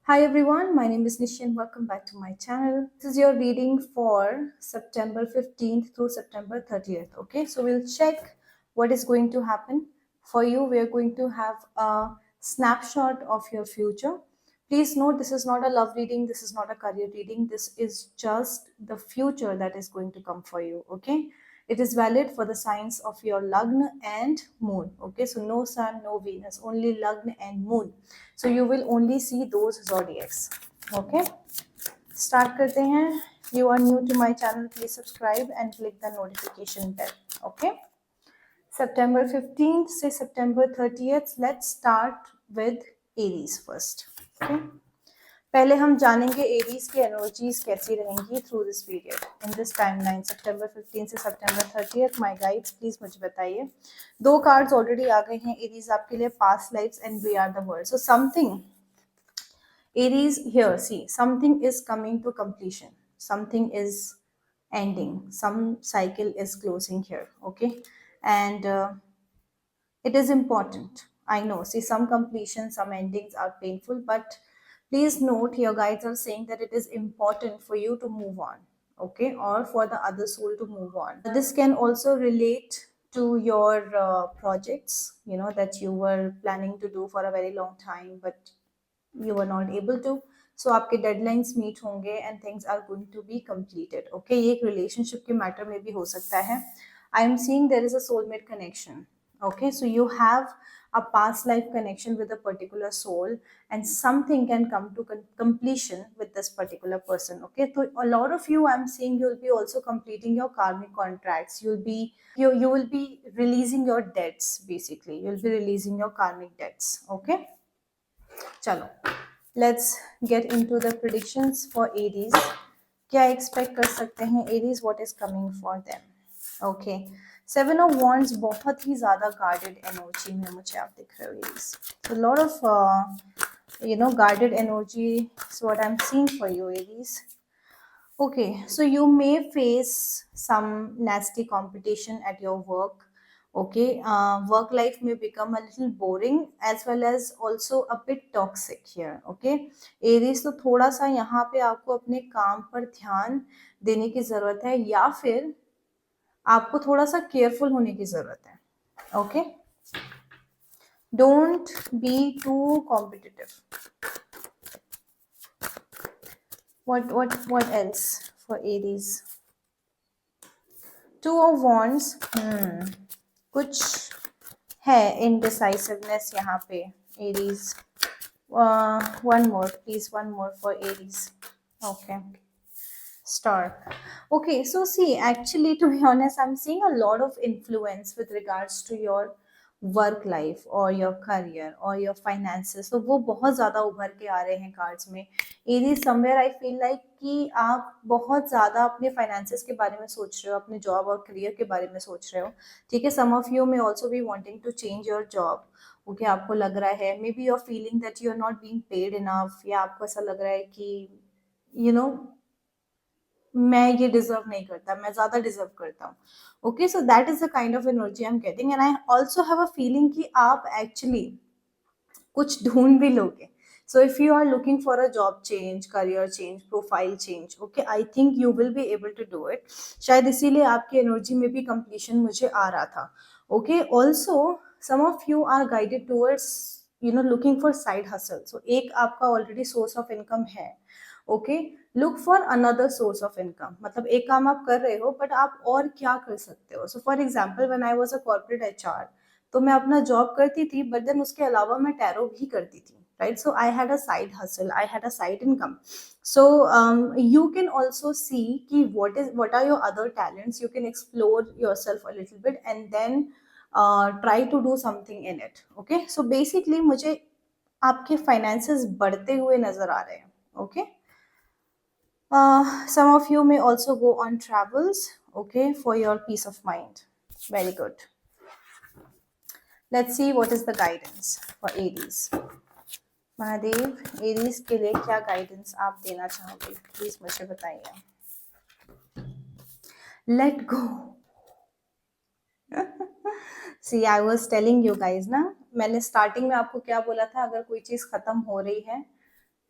Hi everyone, my name is Nishi and welcome back to my channel. This is your reading for September 15th through September 30th. Okay, so we'll check what is going to happen for you. We are going to have a snapshot of your future. Please note, this is not a love reading, this is not a career reading, this is just the future that is going to come for you. Okay, it is valid for the signs of your Lagna and Moon. Okay, so no Sun, no Venus, only Lagna and Moon. So you will only see those zodiacs. Okay, start करते हैं. You are new to my channel, please subscribe and click the notification bell. Okay, September 15th से September 30th. Let's start with Aries first. Okay, पहले हम जानेंगे Aries की energies कैसी रहेंगी through this period in this timeline सितंबर 15 से सितंबर 30th. My guides please मुझे बताइए. दो कार्ड्स ऑलरेडी आ गए हैं एरीज आपके लिए, past lifes and we are the world. So something Aries here, see, something is coming to completion, something is ending, some cycle is closing here. Okay, and it is important. I know, see, some completions, some endings are painful, but please note your guides are saying that it is important for you to move on. Okay, or for the other soul to move on. This can also relate to your projects, you know, that you were planning to do for a very long time, but you were not able to. So आपके deadlines meet होंगे and things are going to be completed. Okay, ये एक relationship के matter में भी हो सकता है. I am seeing there is a soulmate connection. Okay, so you have a past life connection with a particular soul and something can come to completion with this particular person. Okay, so a lot of you, I'm seeing, you'll be also completing your karmic contracts. You will be releasing your debts. Basically, you'll be releasing your karmic debts. Okay, चलो let's get into the predictions for Aries. क्या expect कर सकते हैं Aries, what is coming for them. Okay, seven of wands बहुत ही ज़्यादा guarded energy में मुझे आप दिख रहे हो Aries. So lot of guarded energy is what I'm seeing for you Aries. Okay, so you may face some nasty competition at your work. Okay, work life may become a little boring as well as also a bit toxic here. Okay, Aries, तो थोड़ा सा यहाँ पे आपको अपने काम पर ध्यान देने की ज़रूरत है या फिर आपको थोड़ा सा केयरफुल होने की ज़रूरत है. Okay, don't be too competitive. What else for Aries? Two of Wands. कुछ है indecisiveness यहाँ पे Aries. One more please, one more for Aries. Okay, Star. Okay, so see, actually to be honest, I'm seeing a lot of influence with regards to your work life और your career और your finances. तो वो बहुत ज़्यादा उभर के आ रहे हैं कार्ड्स में. एरी समवेयर आई फील लाइक कि आप बहुत ज़्यादा अपने फाइनेंसेस के बारे में सोच रहे हो, अपने जॉब और करियर के बारे में सोच रहे हो. ठीक है, some of you may also be wanting to change your job. Okay, आपको लग रहा है maybe you are feeling that you are not being paid enough, या आपको ऐसा लग रहा है कि यू नो मैं ये डिजर्व नहीं करता, मैं ज्यादा डिजर्व करता हूँ. Okay, so that is the kind of energy I am getting and I also have a feeling कि आप एक्चुअली कुछ ढूंढ भी लोगे. So if you are looking for a job change, career change, profile change, okay, I think you will be able to do it. शायद इसीलिए आपकी energy में भी completion मुझे आ रहा था. Okay, also some of you are guided towards looking for side hustle. So एक आपका already source of income है. Okay, look for another source of income. मतलब एक काम आप कर रहे हो बट आप और क्या कर सकते हो. So for example when I was a corporate HR, तो मैं अपना जॉब करती थी बट देन उसके अलावा मैं टैरो भी करती थी. Right, so I had a side hustle, I had a side income. So you can also see कि what are your other talents. You can explore yourself a little bit and then try to do something in it. Okay, so basically मुझे आपके finances बढ़ते हुए नजर आ रहे हैं. Okay, some of you may also go on travels, okay, for your peace of mind. Very good. Let's see what is the guidance for Aries. Mahadev, Aries के लिए क्या गाइडेंस आप देना चाहोगे, प्लीज मुझे बताइए. Let go. See, I was telling you guys ना, मैंने स्टार्टिंग में आपको क्या बोला था, अगर कोई चीज खत्म हो रही है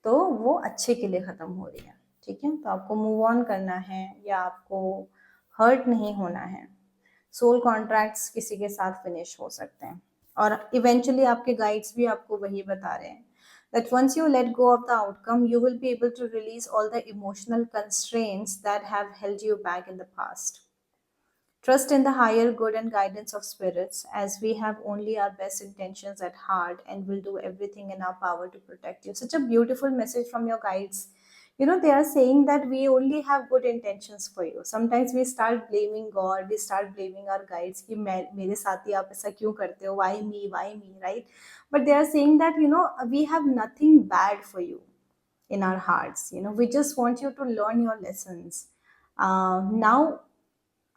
तो वो अच्छे के लिए ख़त्म हो रही है, ठीक है। तो आपको मूव ऑन करना है या आपको हर्ट नहीं होना है। सोल कॉन्ट्रैक्ट्स किसी के साथ फिनिश हो सकते हैं, और इवेंचुअली आपके गाइड्स भी आपको वही बता रहे हैं that once you let go of the outcome, you will be able to release all the emotional constraints that have held you back in the past. Trust in the higher good and guidance of spirits, as we have only our best intentions at heart and will do everything in our power to protect you. Such a beautiful message from your guides. You know, they are saying that we only have good intentions for you. Sometimes we start blaming God, we start blaming our guides कि मेरे साथ ही आप ऐसा क्यों करते हो? Why me, right? But they are saying that, you know, we have nothing bad for you in our hearts. You know, we just want you to learn your lessons. Now,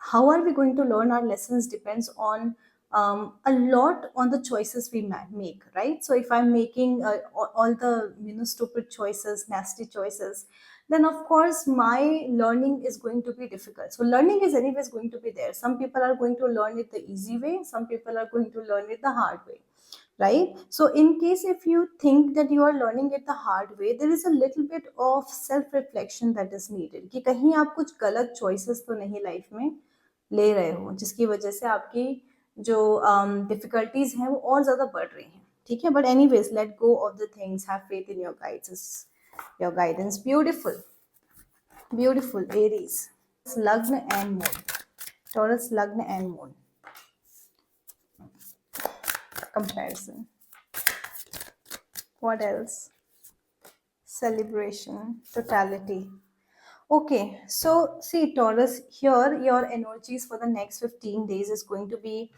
how are we going to learn our lessons depends on a lot on the choices we make, right? So if I'm making all the, you know, stupid choices, nasty choices, then of course my learning is going to be difficult. So learning is anyways going to be there. Some people are going to learn it the easy way, some people are going to learn it the hard way, right? So in case if you think that you are learning it the hard way, there is a little bit of self reflection that is needed कि कहीं आप कुछ गलत choices तो नहीं life में ले रहे हो जिसकी वजह से आपकी जो डिफिकल्टीज हैं वो और ज्यादा बढ़ रही हैं, ठीक है। But anyways, let go of the things, have faith in your guidance, your guidance. Beautiful, beautiful Aries, लग्न एंड मून, टॉरस लग्न and moon comparison. What else? Celebration, totality. Okay, so see Taurus, here your energies for the next 15 days is going to be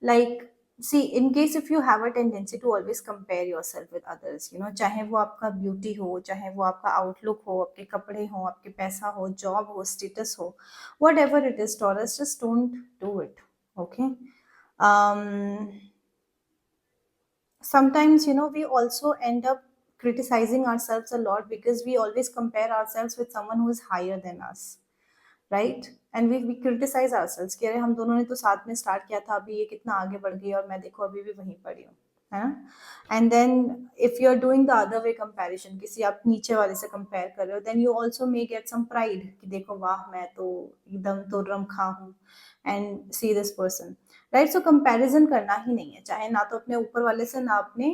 like, see, in case if you have a tendency to always compare yourself with others, you know, चाहे वो आपका beauty हो, चाहे वो आपका outlook हो, आपके कपड़े हो, आपके पैसा हो, जॉब हो, स्टेटस हो, whatever it is, Taurus, just don't do it, okay? Sometimes, you know, we also end up criticizing ourselves a lot because we always compare ourselves with someone who is higher than us, right? And we criticize ourselves कि अरे हम दोनों ने तो साथ में start किया था, अभी ये कितना आगे बढ़ गई और मैं देखो अभी भी वहीं पड़ी हूँ, है ना? And then if you are doing the other way comparison, किसी आप नीचे वाले से कंपेयर कर रहे हो, then you also may get some pride कि देखो वाह मैं तो एकदम तो रमखा हूँ, and see this person, right? So comparison करना ही नहीं है, चाहे ना तो अपने ऊपर वाले से ना अपने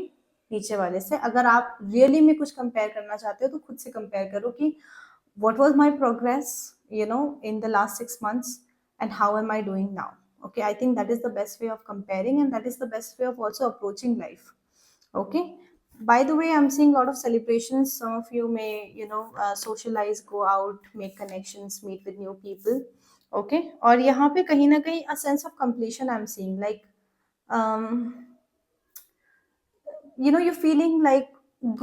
नीचे वाले से। अगर आप रियली में कुछ कंपेयर करना चाहते हो तो खुद से कंपेयर करो कि what was my progress, you know, in the last 6 months, and how am I doing now? Okay, I think that is the best way of comparing, and that is the best way of also approaching life. Okay, by the way, I'm seeing a lot of celebrations. Some of you may, you know, socialize, go out, make connections, meet with new people. Okay, और यहाँ पे कहीं ना कहीं a sense of completion I'm seeing, like um, you know, you're feeling like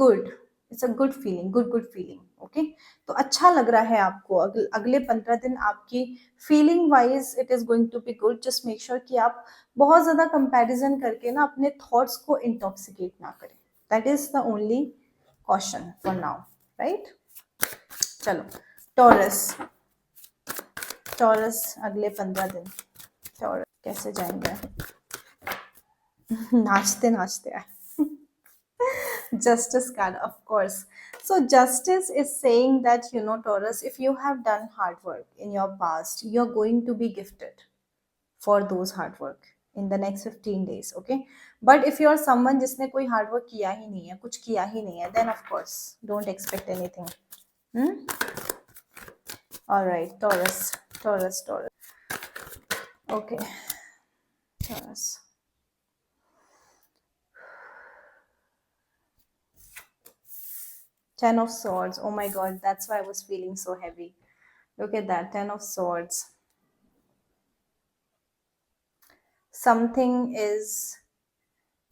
good, it's a good feeling, good feeling. Okay, तो अच्छा लग रहा है आपको, अगले 15 दिन आपकी feeling wise it is going to be good. Just make sure कि आप बहुत ज्यादा कंपैरिजन करके ना अपने थॉट्स को इंटॉक्सिकेट ना करें, that is the only caution for now, right? चलो, टॉरस, टॉरस अगले 15 दिन, टॉरस कैसे जाएंगे? नाचते नाचते आए। Justice card, of course. So justice is saying that, you know, Taurus, if you have done hard work in your past, you're going to be gifted for those hard work in the next 15 days, okay? But if you're someone जिसने कोई hard work किया ही नहीं है, कुछ किया ही नहीं है, then of course don't expect anything. All right, Taurus, Taurus, Taurus. Okay, Taurus. Ten of Swords. Oh my God, that's why I was feeling so heavy. Look at that, Ten of Swords. Something is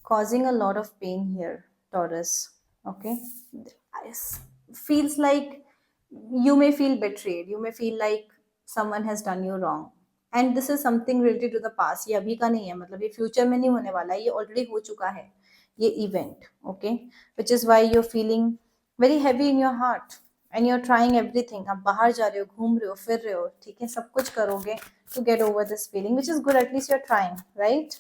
causing a lot of pain here, Taurus. Okay, feels like you may feel betrayed. You may feel like someone has done you wrong. And this is something related to the past. ये अभी का नहीं है, मतलब ये future में नहीं होने वाला, ये ऑलरेडी हो चुका है ये event, okay? Which is why you are feeling very heavy in your heart and you are trying everything. आप बाहर जा रहे हो, घूम रहे हो, फिर रहे हो, ठीक है, सब कुछ करोगे to get over this feeling, which is good, at least you are trying, right?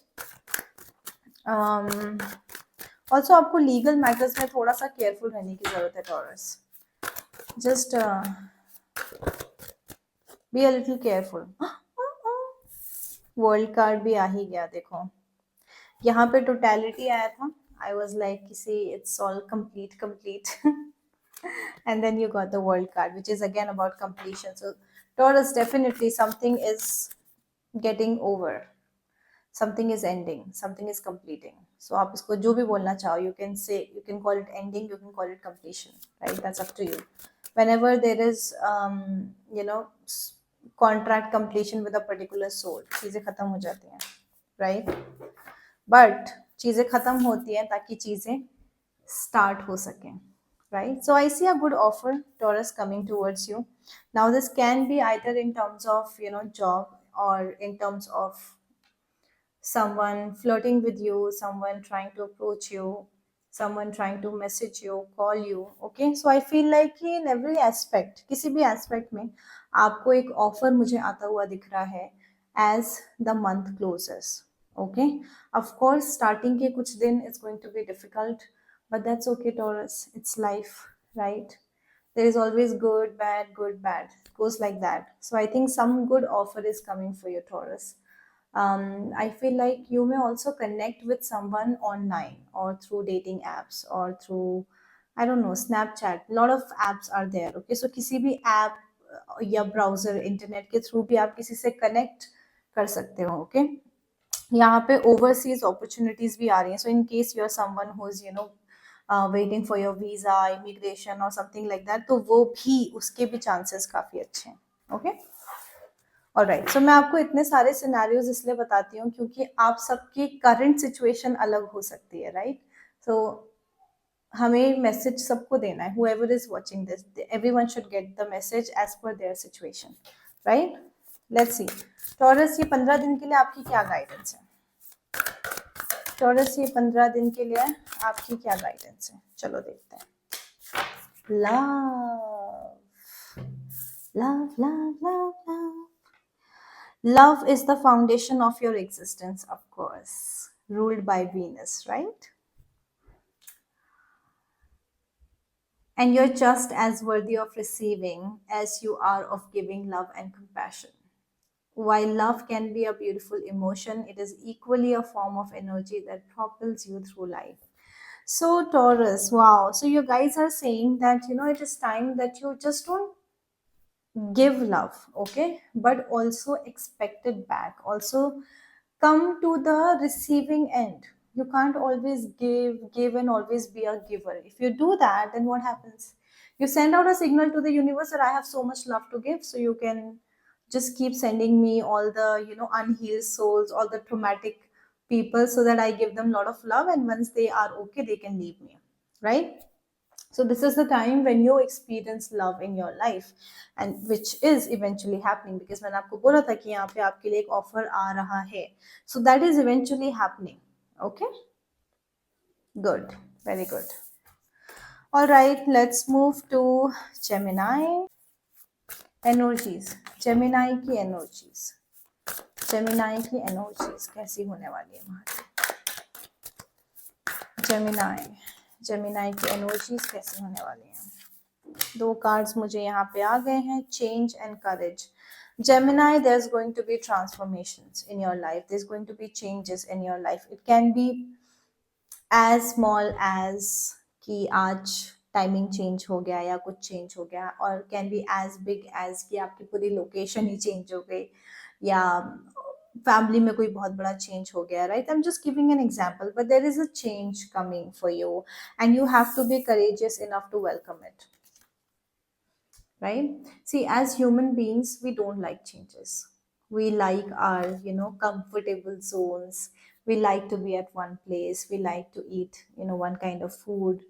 Also आपको लीगल मैटर्स में थोड़ा सा केयरफुल रहने की जरूरत है Taurus. Just be a little careful. World card भी आ ही गया देखो. यहाँ पे टोटलिटी आया था. आई वॉज लाइक किसी it's all complete and then you got the world card, which is again about completion. So Taurus, definitely something is getting over, something is ending, something is completing. So आप इसको जो भी बोलना चाहो, you can say, you can call it ending, you can call it completion, right? That's up to you. Whenever there is you know contract completion with a particular soul, चीजें खत्म हो जाती हैं, right? But चीजें खत्म होती हैं ताकि चीजें start हो सकें, right? So I see a good offer, Taurus, coming towards you. Now this can be either in terms of job, or in terms of someone flirting with you, someone trying to approach you, someone trying to message you, call you. Okay, so I feel like in every aspect, किसी भी aspect में आपको एक offer मुझे आता हुआ दिख रहा है as the month closes. Okay, of course starting के कुछ दिन it's going to be difficult, but that's okay, Taurus. It's life, right? There is always good, bad, good, bad. It goes like that. So I think some good offer is coming for you, Taurus. I feel like you may also connect with someone online or through dating apps or through, I don't know, Snapchat. A lot of apps are there. Okay, so किसी भी app या browser internet के through भी आप किसी से connect कर सकते हो. Okay, यहाँ पे overseas opportunities भी आ रही हैं. So in case you are someone who is waiting for your visa, immigration or something like that, तो वो भी उसके भी chances काफी अच्छे हैं. Okay. ऑलराइट, सो मैं आपको इतने सारे सिनेरियोज इसलिए बताती हूँ क्योंकि आप सबकी करंट सिचुएशन अलग हो सकती है, राइट? सो हमें मैसेज सबको देना है. whoever is watching this, everyone should get the message as per their situation, right? Let's see. Taurus, ये 15 दिन के लिए आपकी क्या गाइडेंस है? टॉरस, ये 15 दिन के लिए आपकी क्या गाइडेंस है? चलो देखते हैं. Love, love, love, love, love. Love is the foundation of your existence, of course, ruled by Venus, right? And you're just as worthy of receiving as you are of giving love and compassion. While love can be a beautiful emotion, it is equally a form of energy that propels you through life. So, Taurus, wow. So, you guys are saying that, it is time that you just don't give love, okay, but also expect it back. Also come to the receiving end. You can't always give and always be a giver. If you do that, then what happens? You send out a signal to the universe that I have so much love to give, so you can just keep sending me all the unhealed souls, all the traumatic people, so that I give them a lot of love, and once they are okay, they can leave me, right? So this is the time when you experience love in your life, and which is eventually happening, because मैंने आपको बोला था कि यहाँ पे आपके लिए एक ऑफर आ रहा है. So that is eventually happening. Okay, good, very good. All right, let's move to Gemini energies. Gemini की energies. Gemini की energies कैसी होने वाली है हमारी? Gemini की energies कैसी होने वाली हैं? दो कार्ड्स मुझे यहाँ पे आ गए हैं, change and courage. Gemini, there's going to be transformations in your life. There's going to be changes in your life. It can be as small as कि आज टाइमिंग चेंज हो गया या कुछ चेंज हो गया, और can be as big as कि आपकी पूरी लोकेशन ही चेंज हो गई, या फैमिली में कोई बहुत बड़ा चेंज हो गया, right? I am just giving an example, but there is a change coming for you and you have to be courageous enough to welcome it. Right? See, as human beings, we don't like changes. We like our comfortable zones. We like to be at one place. We like to eat one kind of food.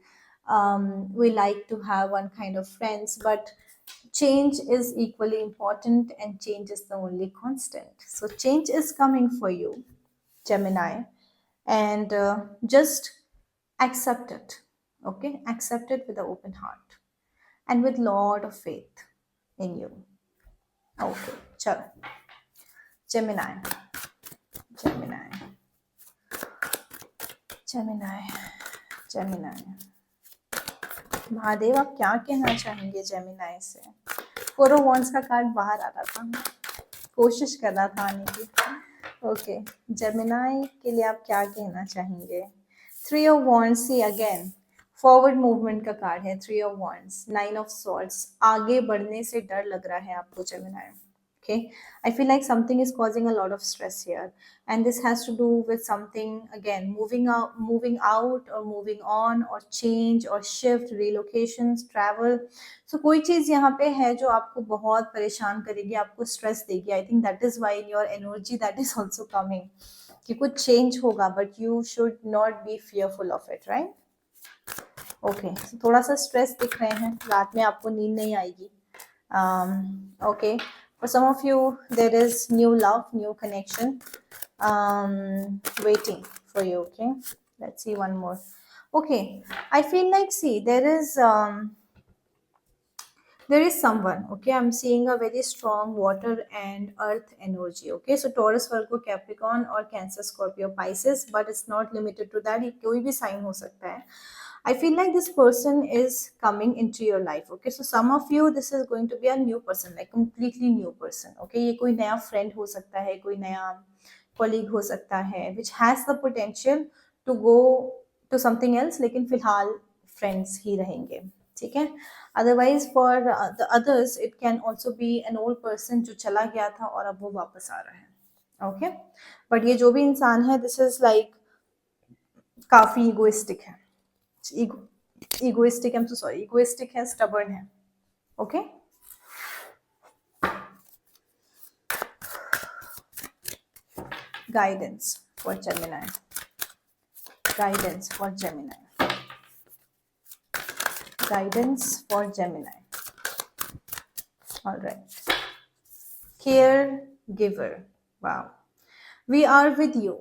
We like to have one kind of friends, but change is equally important, and change is the only constant. So change is coming for you, Gemini, and just accept it. Okay, accept it with an open heart and with lot of faith in you. Okay, chalo. Gemini. Gemini, Mahadev आप क्या कहना चाहेंगे Gemini से? Four of wands का card बाहर आ रहा था, कोशिश कर रहा था आने की। ओके, जेमिनाई के लिए आप क्या कहना चाहेंगे? Three of wands, see again forward movement का कार्ड है। Three of wands, nine of swords, आगे बढ़ने से डर लग रहा है आपको Gemini. Okay, I feel like something is causing a lot of stress here, and this has to do with something, again, moving out or moving on or change or shift, relocations, travel. So कोई चीज यहाँ पे है जो आपको बहुत परेशान करेगी, आपको स्ट्रेस देगी. I think that is why in your energy that is also coming कि कुछ चेंज होगा, but you should not be fearful of it, right? Okay, थोड़ा सा स्ट्रेस दिख रहे हैं, रात में आपको नींद नहीं आएगी. Okay, for some of you there is new love, new connection waiting for you. Okay, let's see one more. Okay, I feel like, see, there is someone, okay, I'm seeing a very strong water and earth energy. Okay, so Taurus, Virgo, Capricorn or Cancer, Scorpio, Pisces, but it's not limited to that, ये कोई भी sign हो सकता है. I feel like this person is coming into your life. Okay, so some of you, this is going to be a new person, like completely new person. Okay, ये कोई नया friend हो सकता है, कोई नया colleague हो सकता है, which has the potential to go to something else, लेकिन फिलहाल friends ही रहेंगे. ठीक है, otherwise for the others it can also be an old person जो चला गया था और अब वो वापस आ रहा है. ओके, बट ये जो भी इंसान है, दिस इज लाइक काफी इगोइस्टिक है, egoistic, I am so sorry, egoistic है, स्टबर्न है. Okay, guidance for Gemini, guidance for Gemini, guidance for Gemini. All right. Caregiver. Wow. We are with you.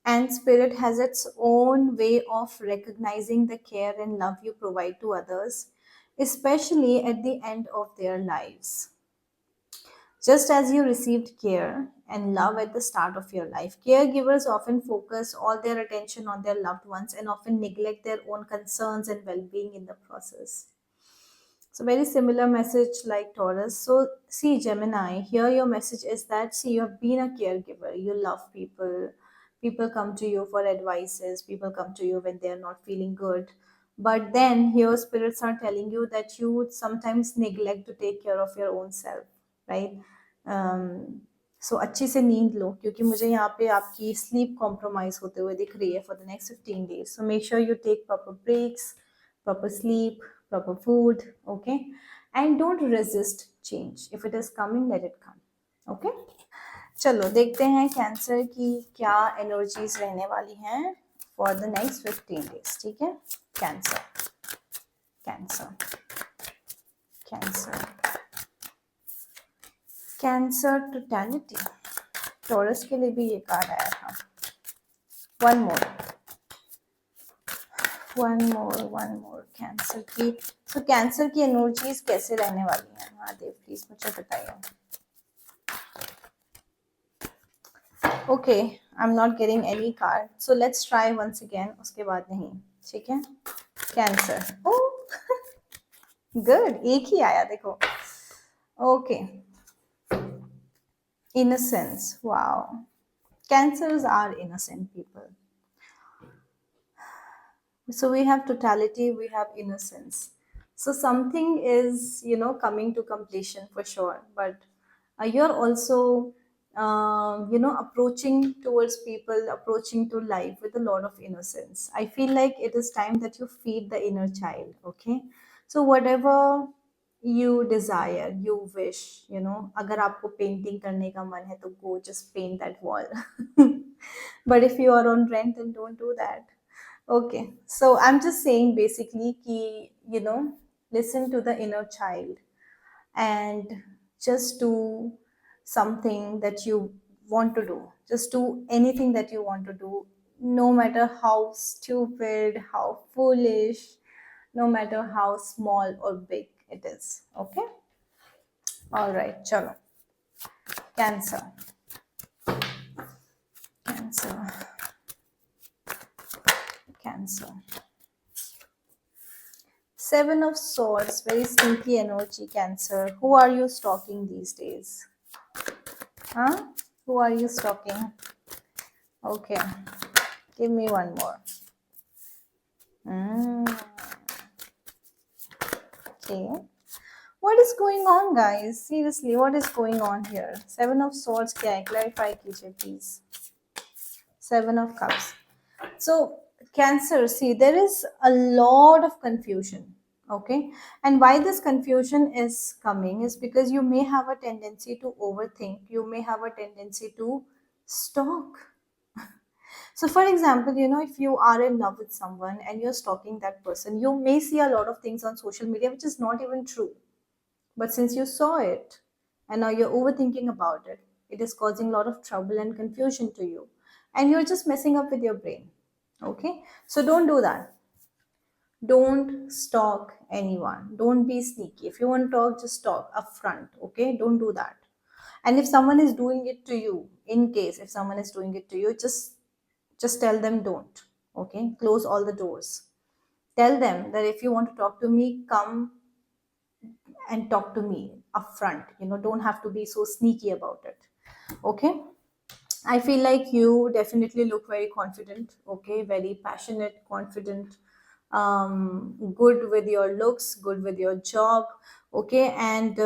And Spirit has its own way of recognizing the care and love you provide to others, especially at the end of their lives. Just as you received care and love at the start of your life, caregivers often focus all their attention on their loved ones and often neglect their own concerns and well being in the process. So, very similar message like Taurus. So, see, Gemini, here your message is that, see, you have been a caregiver, you love people, people come to you for advices, people come to you when they are not feeling good. But then, here, spirits are telling you that you would sometimes neglect to take care of your own self, right? सो अच्छी से नींद लो, क्योंकि मुझे यहाँ पे आपकी sleep compromise होते हुए दिख रही है for the next 15 days. So make sure you take proper breaks, proper sleep, proper food, okay? And don't resist change. If it is coming, let it come, okay? चलो देखते हैं कैंसर की क्या एनर्जीज रहने वाली हैं फॉर द नेक्स्ट 15 days. ठीक है, cancer, cancer, cancer, cancer totality. Taurus के लिए भी ये कार्ड आया था. One more, one more cancer की. तो कैंसर की एनर्जीज कैसे रहने वाली हैं महादेव, प्लीज मुझे बताइए. Okay, I am not getting any card, so let's try once again. उसके बाद नहीं, ठीक है. कैंसर, ओ गुड, एक ही आया देखो. Okay, innocence. Wow, cancers are innocent people. So we have totality, we have innocence. So something is, coming to completion for sure, but you're also approaching towards people, approaching to life with a lot of innocence. I feel like it is time that you feed the inner child. Okay, so whatever you desire, you wish, अगर आपको painting करने का मन है तो go just paint that wall. But if you are on rent, then don't do that. Okay, so I'm just saying basically ki, listen to the inner child and just do something that you want to do. Just do anything that you want to do, no matter how stupid, how foolish, no matter how small or big it is. Okay? All right, chalo. Cancer. Cancer. Cancer. Seven of Swords, very sneaky energy, Cancer. Who are you stalking these days? Huh? Who are you stalking? Okay, give me one more. Okay. What is going on, guys? Seriously, what is going on here? Seven of Swords, क्या है? Clarify कीजिए, please. Seven of Cups. So, Cancer, see, there is a lot of confusion. Okay. And why this confusion is coming is because you may have a tendency to overthink. You may have a tendency to stalk. So, for example, if you are in love with someone and you're stalking that person, you may see a lot of things on social media which is not even true. But since you saw it and now you're overthinking about it, it is causing a lot of trouble and confusion to you. And you're just messing up with your brain. Okay? So don't do that. Don't stalk anyone. Don't be sneaky. If you want to talk, just talk upfront. Okay? Don't do that. And if someone is doing it to you, in case if someone is doing it to you, just tell them don't. Okay? Close all the doors. Tell them that if you want to talk to me, come and talk to me upfront. Don't have to be so sneaky about it. Okay? I feel like you definitely look very confident. Okay? Very passionate, confident, good with your looks, good with your job. Okay? And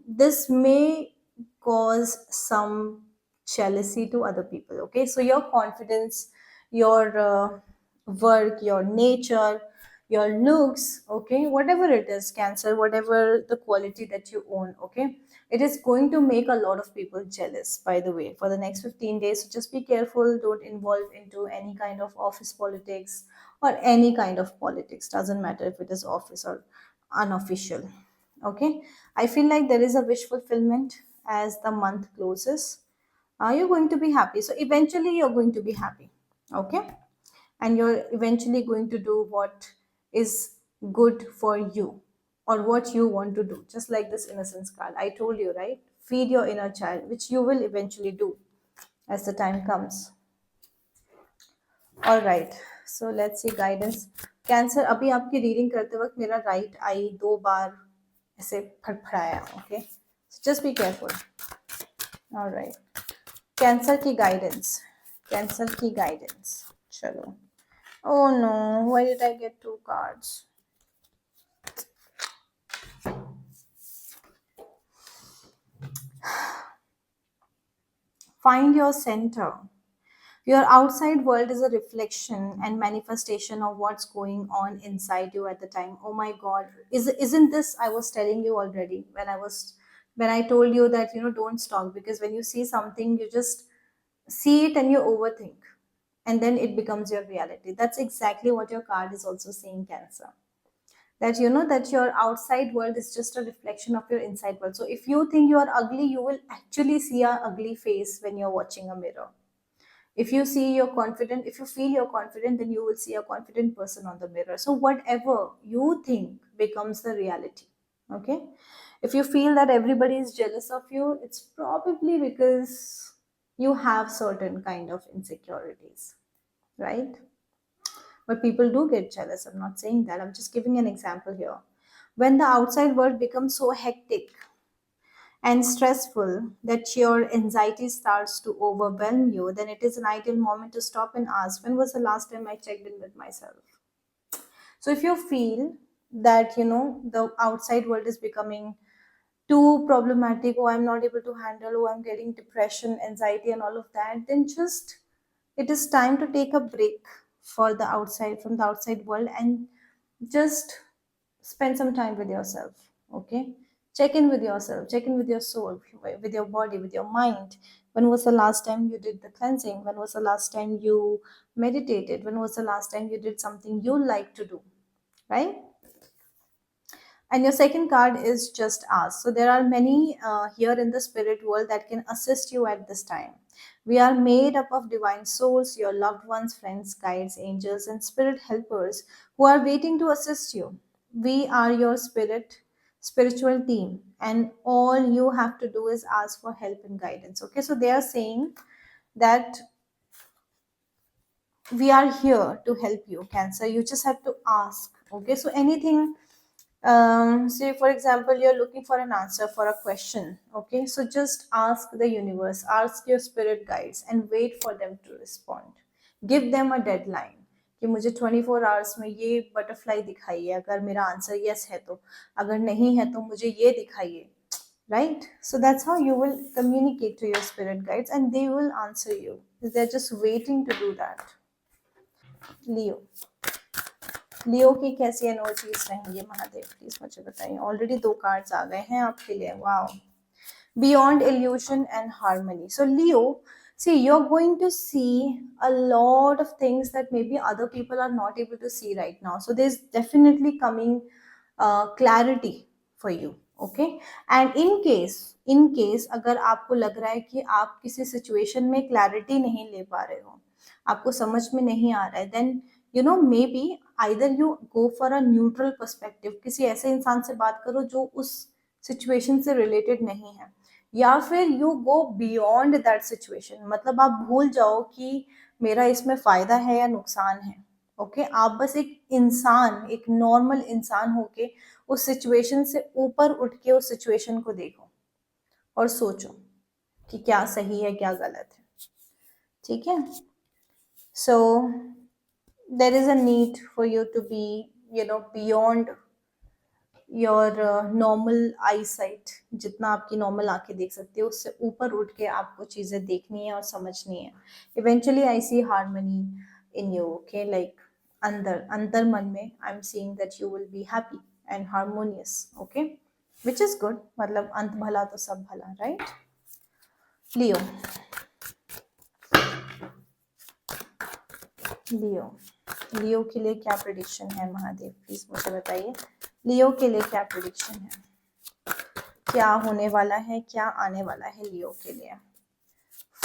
this may cause some jealousy to other people. Okay? So your confidence, your work, your nature, your looks, okay, whatever it is, Cancer, whatever the quality that you own, okay, it is going to make a lot of people jealous, by the way, for the next 15 days. So just be careful. Don't involve into any kind of office politics or any kind of politics. Doesn't matter if it is office or unofficial. Okay. I feel like there is a wish fulfillment as the month closes. You're going to be happy. So eventually you're going to be happy. Okay. And you're eventually going to do what is good for you or what you want to do, just like this innocence card. I told you, right? Feed your inner child, which you will eventually do as the time comes. All right, so let's see guidance. Cancer, अभी आपकी reading करते वक्त मेरा right I 2 बार ऐसे फड़फड़ाया. Okay, so just be careful. All right, Cancer की guidance, Cancer की गाइडेंस. चलो. Oh no, why did I get 2 cards? Find your center. Your outside world is a reflection and manifestation of what's going on inside you at the time. Oh my God, isn't this I was telling you already when I told you that don't stalk, because when you see something you just see it and you overthink and then it becomes your reality. That's exactly what your card is also saying, Cancer. That that your outside world is just a reflection of your inside world. So if you think you are ugly, you will actually see a ugly face when you're watching a mirror. If you see you're confident, if you feel you're confident, then you will see a confident person on the mirror. So whatever you think becomes the reality. Okay, if you feel that everybody is jealous of you, it's probably because you have certain kind of insecurities, right? But people do get jealous. I'm not saying that. I'm just giving an example here. When the outside world becomes so hectic and stressful that your anxiety starts to overwhelm you, then it is an ideal moment to stop and ask, when was the last time I checked in with myself? So if you feel that, the outside world is becoming too problematic, oh, I'm not able to handle, oh, I'm getting depression, anxiety, and all of that, then just it is time to take a break from the outside world and just spend some time with yourself. Okay, check in with yourself, check in with your soul, with your body, with your mind. When was the last time you did the cleansing? When was the last time you meditated? When was the last time you did something you like to do, right? And your second card is just ask. So there are many here in the spirit world that can assist you at this time. We are made up of divine souls, your loved ones, friends, guides, angels, and spirit helpers who are waiting to assist you. We are your spiritual team, and all you have to do is ask for help and guidance. Okay, so they are saying that we are here to help you, Cancer. You just have to ask. Okay, so anything Say for example, you're looking for an answer for a question. Okay, so just ask the universe, ask your spirit guides, and wait for them to respond. Give them a deadline कि मुझे 24 hours में ये butterfly दिखाइए, अगर मेरा answer yes है तो, अगर नहीं है तो मुझे ये दिखाइए. Right, so that's how you will communicate to your spirit guides and they will answer you. They're just waiting to do that. Leo. लियो की कैसी एनर्जीज रहेंगे महादेव, प्लीज मुझे बताइए. ऑलरेडी 2 कार्ड्स आ गए हैं आपके लिए. Wow. Beyond illusion and harmony. So Leo, see, you're going to see a lot of things that maybe other people are not able to see right now. So there's definitely coming clarity for you. Okay, and in case अगर आपको लग रहा है कि आप किसी situation में clarity नहीं ले पा रहे हो, आपको समझ में नहीं आ रहा है, then maybe either you go for a neutral perspective, किसी ऐसे इंसान से बात करो जो उस सिचुएशन से रिलेटेड नहीं है, या फिर you go beyond that situation. मतलब आप भूल जाओ कि मेरा इसमें फायदा है या नुकसान है. ओके, आप बस एक इंसान, एक नॉर्मल इंसान होके उस सिचुएशन से ऊपर उठ के उस सिचुएशन को देखो और सोचो कि क्या सही है क्या गलत है. ठीक है. सो there is a need for you to be beyond your normal I site. जितना आपकी नॉर्मल आंखें देख सकती है उससे ऊपर उठ के आपको चीज़ें देखनी है और समझनी है. Eventually I see harmony in you. Okay, like अंतर मन में I am seeing that you will be happy and harmonious. Okay, which is good. मतलब अंत भला तो सब भला. राइट. लियो. लियो. लियो के लिए क्या प्रेडिक्शन है महादेव, प्लीज मुझे बताइए. लियो के लिए क्या प्रेडिक्शन है, क्या होने वाला है, क्या आने वाला है लियो के लिए.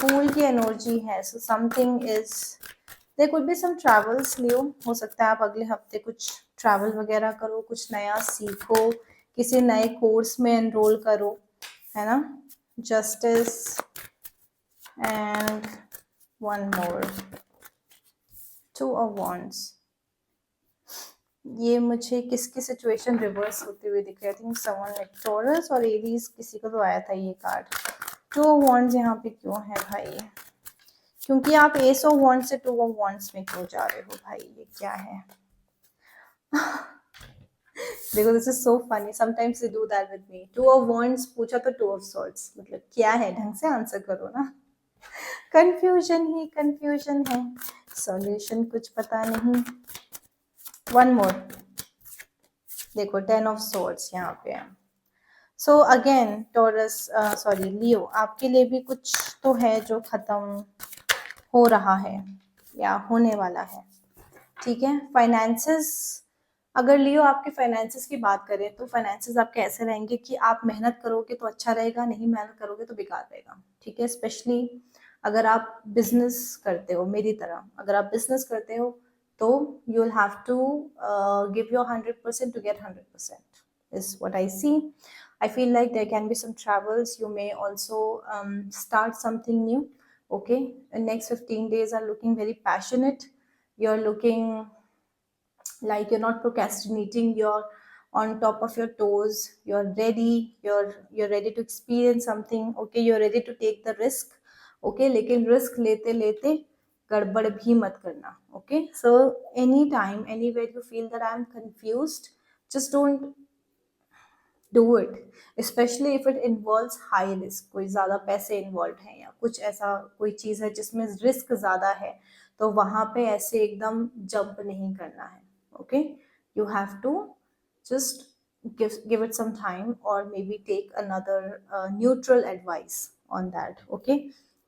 फूल की एनर्जी है. So something is, there could be some travels. Leo, हो सकता है आप अगले हफ्ते कुछ ट्रैवल वगैरह करो, कुछ नया सीखो, किसी नए कोर्स में एनरोल करो, है ना. Justice and one more. 2 of wands. ये मुझे किसकी सिचुएशन रिवर्स होते हुए दिख रही है. I think someone like taurus और एरीज, किसी को तो आया था ये कार्ड. 2 ऑफ वॉन्ड्स यहाँ पे क्यों है भाई, क्योंकि आप एस ऑफ वॉन्ड्स से 2 ऑफ वॉन्ड्स में क्यों जा रहे हो भाई, ये क्या है. देखो, this is so funny. Sometimes they do that with me. 2 of wands पूछा तो 2 ऑफ सॉर्ड्स. मतलब क्या है, ढंग से आंसर करो ना. कंफ्यूजन ही कंफ्यूजन है, सॉल्यूशन कुछ पता नहीं. One more. देखो 10 ऑफ सॉर्ड्स यहाँ पे है. सो अगेन टॉरस, सॉरी लियो, आपके लिए भी कुछ तो है जो खत्म हो रहा है या होने वाला है. ठीक है. फाइनेंसेस, अगर लियो आपके फाइनेंसेस की बात करें तो फाइनेंसेस आपके ऐसे रहेंगे कि आप मेहनत करोगे तो अच्छा रहेगा, नहीं मेहनत करोगे तो बेकार रहेगा. ठीक है. स्पेशली अगर आप बिजनेस करते हो, मेरी तरह अगर आप बिजनेस करते हो तो you will have to give your 100% to get 100% is what I see. I feel like there can be some travels. You may also start something new. Okay, the next 15 days are looking very passionate. You're looking like you're not procrastinating. You're on top of your toes. You're ready. You're ready to experience something. Okay, you're ready to take the risk. Okay, लेकिन risk लेते लेते गड़बड़ भी मत करना. Okay, so any time anywhere you feel that I am confused, just don't do it, specially if it involves high risk. कोई ज़्यादा पैसे इन्वॉल्व हैं या कुछ ऐसा कोई चीज़ है जिसमें रिस्क ज़्यादा है, तो वहाँ पे ऐसे एकदम जंप नहीं करना है. Okay, you have to just give it some time or maybe take another neutral advice on that. Okay,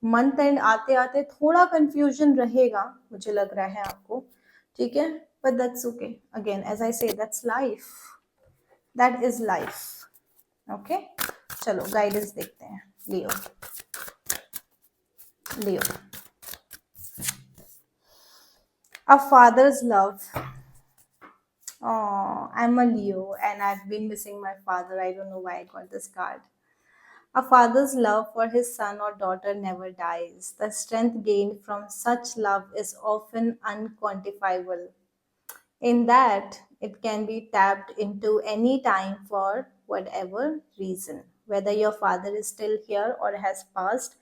month and आते आते थोड़ा कंफ्यूजन रहेगा, मुझे लग रहा है आपको. ठीक है, but that's okay. Again as I say, that's life, that is life. Okay, चलो गाइडेंस देखते हैं. Leo. Leo, a father's love. Oh, I'm a Leo and I've been missing my father. I don't know why I got this card. A father's love for his son or daughter never dies. The strength gained from such love is often unquantifiable. In that, it can be tapped into any time for whatever reason, whether your father is still here or has passed.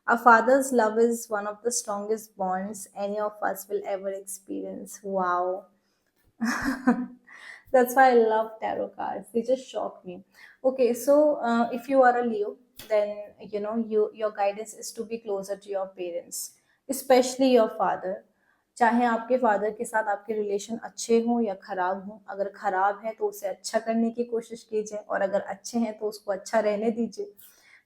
A father's love is one of the strongest bonds any of us will ever experience. Wow. That's why I love tarot cards. They just shock me. Okay, so if you are a Leo, then your guidance is to be closer to your parents, especially your father. चाहे आपके father के साथ आपके relation अच्छे हों या खराब हों, अगर खराब है तो उसे अच्छा करने की कोशिश कीजिए, और अगर अच्छे हैं तो उसको अच्छा रहने दीजिए,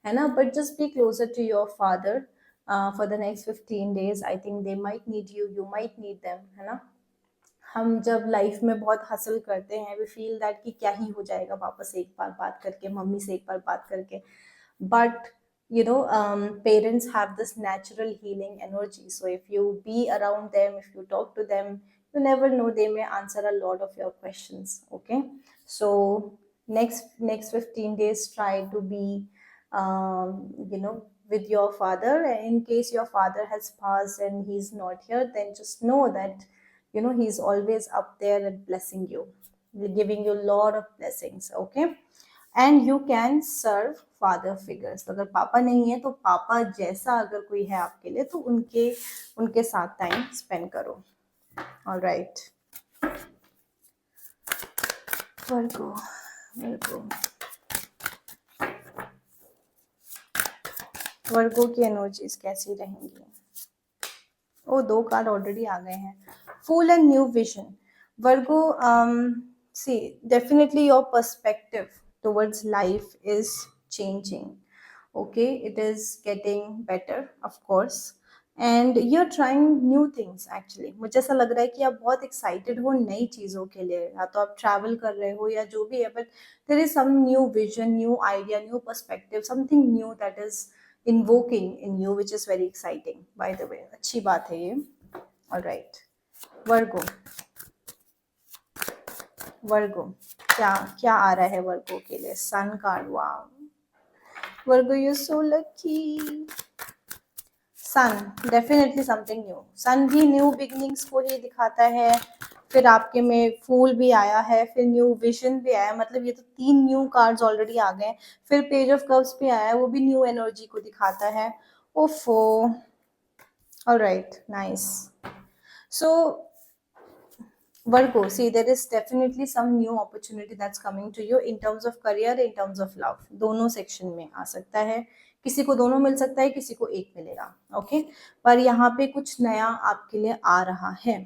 है ना. But just be closer to your father for the next 15 days. I think they might need you, you might need them, है ना. हम जब लाइफ में बहुत हसल करते हैं, वी फील दैट कि क्या ही हो जाएगा वापस एक बार बात करके, मम्मी से एक बार बात करके. But parents have this natural healing energy, so if you be around them, if you talk to them, you never know, they may answer a lot of your questions. Okay, so next 15 days try to be with your father. In case your father has passed and he's not here, then just know that he's always up there and blessing you, giving you a lot of blessings. Okay, and you can serve father figures. तो अगर पापा नहीं है तो पापा जैसा अगर कोई है आपके लिए, तो उनके उनके साथ टाइम स्पेंड करो. ऑलराइट, वर्गो वर्गो वर्गो की एनर्जीज कैसी रहेंगी. ओ, 2 कार्ड ऑलरेडी आ गए हैं. Fool and new vision. Virgo, see, definitely your perspective towards life is changing. Okay, it is getting better, of course, and you're trying new things. Actually मुझे ऐसा लग रहा है कि आप बहुत excited हो नई चीज़ों के लिए, या तो आप travel कर रहे हो या जो भी है, but there is some new vision, new idea, new perspective, something new that is invoking in you, which is very exciting, by the way. अच्छी बात है ये. All right, Virgo. वर्गो, क्या क्या आ रहा है वर्गो के लिए. Sun card. Wow Virgo, you so lucky. Sun, definitely something new. Sun भी न्यू बिगनिंग्स को ही दिखाता है. फिर आपके में फूल भी आया है, फिर न्यू विजन भी आया. मतलब ये तो 3 न्यू कार्ड्स ऑलरेडी आ गए. फिर पेज ऑफ कप्स भी आया है, वो भी न्यू एनर्जी को दिखाता है. ओफो. Alright, nice. So Virgo, see, there is definitely some new opportunity that's coming to you in terms of career, in terms of love. दोनों सेक्शन में आ सकता है. किसी को दोनों मिल सकता है, किसी को एक मिलेगा. ओके, पर यहाँ पे कुछ नया आपके लिए आ रहा है.